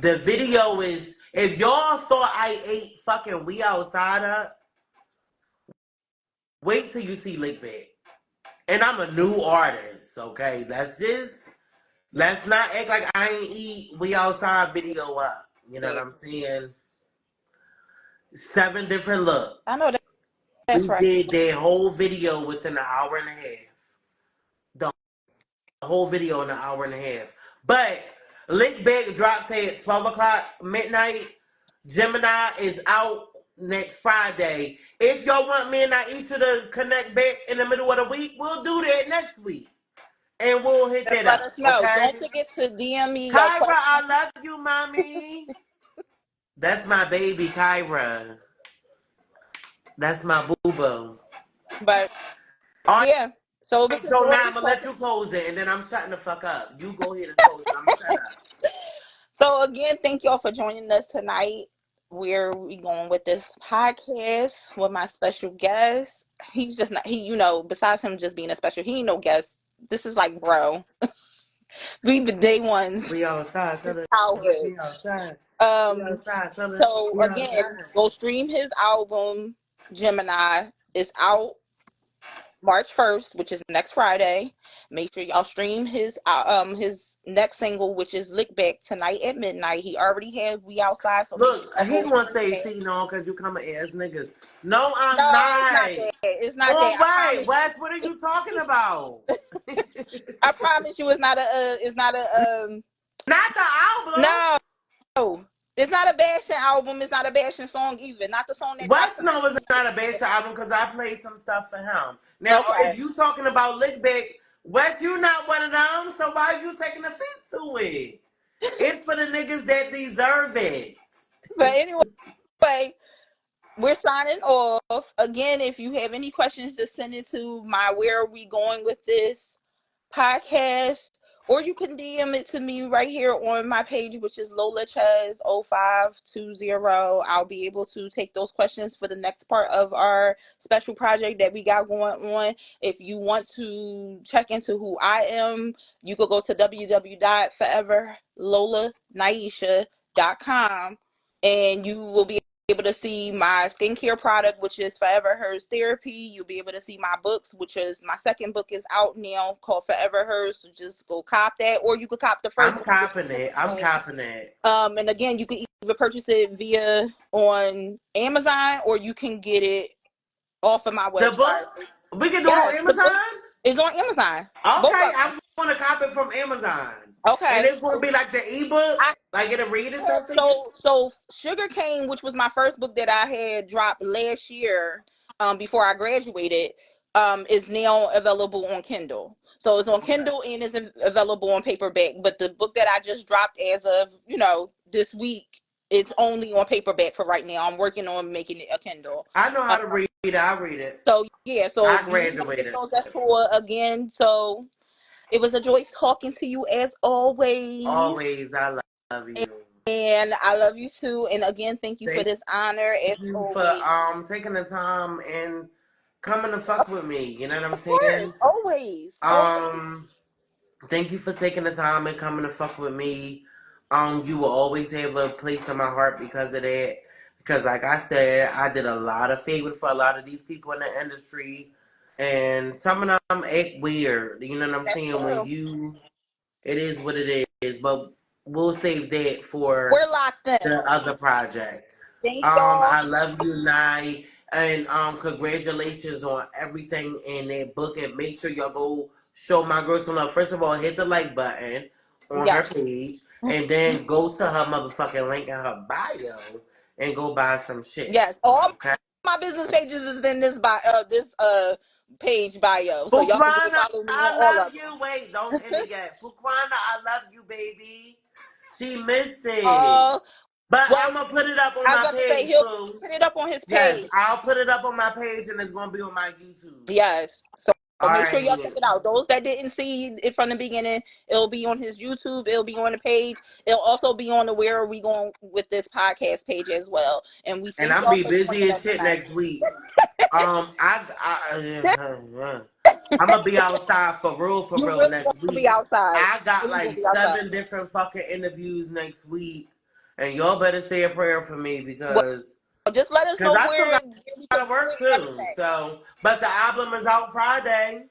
the video is, if y'all thought I ate fucking We Outside up, wait till you see Lick Bet. And I'm a new artist, okay? Let's not act like I ain't eat We Outside video up. You know what Yeah. I'm saying? 7 different I know looks. that's We right. did their whole video within an hour and a half. The whole video in an hour and a half. But Lick Back drops at 12 o'clock midnight. Gemini is out next Friday. If y'all want me and Aisha to connect back in the middle of the week, we'll do that next week. And we'll hit Just that let up, us know. okay? Don't forget to DM me your Kyra, questions. I love you, mommy. That's my baby, Kyra. That's my boo boo. But All right, Yeah. So it was so now enjoyable I'm gonna let talking. you close it, and then I'm shutting the fuck up. You go ahead and close it. I'm gonna shut up. So again, thank y'all for joining us tonight. Where we going with this podcast with my special guest? He's just not he. Besides him just being a special, he ain't no guest. This is like bro. We the day ones. We outside. Tell His her childhood. we outside. We Um. outside. Tell her So we again, outside. go stream his album Gemini. It's out March 1st, which is next Friday. Make sure y'all stream his next single, which is Lick Back, tonight at midnight. He already had We Outside, so make sure Look, y'all he go gonna stream say, that. "See, no, because you come ass niggas." No, I'm No, it's not not. that. It's not that. On what? Wes, what are you talking about? I promise you, it's not a. It's not a. Not the album. No, it's not a bashing album. It's not a bashing song either. Not the song that dropped Wes tonight. know it's not a basic album because I played some stuff for him. Now, if Okay, you talking about Lick Back, Wes, you not one of them, so why are you taking offense to it? It's for the niggas that deserve it. but anyway, we're signing off. Again, if you have any questions, just send it to my Where Are We Going With This podcast, or you can DM it to me right here on my page, which is Lola Ches 0520. I'll be able to take those questions for the next part of our special project that we got going on. If you want to check into who I am, you could go to www.foreverlolanaiyesha.com, and you will be able to see my skincare product, which is Forever Hers Therapy. You'll be able to see my books, which is my second book is out now called Forever Hers. So just go cop that, or you could cop the first I'm book, which is copping it. I'm Superman. copping it. And again, you can either purchase it via on Amazon, or you can get it off of my The website. book, we can do it on Yes, the book Amazon? is on Amazon. Both Okay, of them. I'm going to cop it from Amazon. And Okay. it's going to be like the ebook, I like it'll read and Yeah, stuff to you? so Sugar Cane, which was my first book that I had dropped last year, before I graduated, is now available on Kindle. So it's on Okay. Kindle and is available on paperback. But the book that I just dropped as of this week, it's only on paperback for right now. I'm working on making it a Kindle. I know how Um, to read it. I read it. so yeah, so I be sure to get graduated. those. That's for again. So it was a joy talking to you as always. Always, I love you. And I love you too. And again, thank you for Thank this honor as you for always. taking the time and coming to fuck with me. You know what I'm Of course, saying? always, always. Um, Thank you for taking the time and coming to fuck with me. You will always have a place in my heart because of that. Because, like I said, I did a lot of favors for a lot of these people in the industry, and some of them act weird. You know what I'm That's saying? When true. you, it is what it is. But we'll save that for We're locked in. the other project. Thank y'all. I love you, Nye, and congratulations on everything in that book. And make sure y'all go show my girl some love. First of all, hit the like button on her Yes, page, and then go to her motherfucking link in her bio and go buy some shit. yes. All Okay. my business pages is in this page bio, so y'all can go Fuquana, follow me on I all of love them. you. Wait, don't end it yet. Fuquana, I love you, baby. She missed it. Uh, But well, I'm gonna put it up on I was my about to say page, he'll so put it up on his yes, page. I'll put it up on my page and it's gonna be on my YouTube. Yes. So All make sure y'all check right. it out. Those that didn't see it from the beginning, it'll be on his YouTube. It'll be on the page. It'll also be on the Where Are We Going With This podcast page as well. And we And thank I'm y'all be for busy joining as us shit tonight. next week. I'm gonna be outside for You real really next gonna be week. outside. I You got really like gonna be outside. 7 different fucking interviews next week, and y'all better say a prayer for me Well, because just let us know I still where we can gotta do work it and too. everything. So, but the album is out Friday,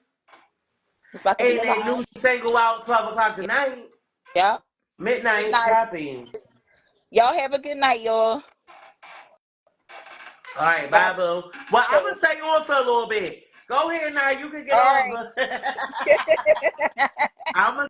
It's about to be and a that live. new single out 12 o'clock tonight, Yeah. midnight Midnight. shopping. Y'all have a good night, y'all. All right, God bye, boo. Well, I'm bless. gonna stay on for a little bit. Go ahead now. You can get All off. right. I'm gonna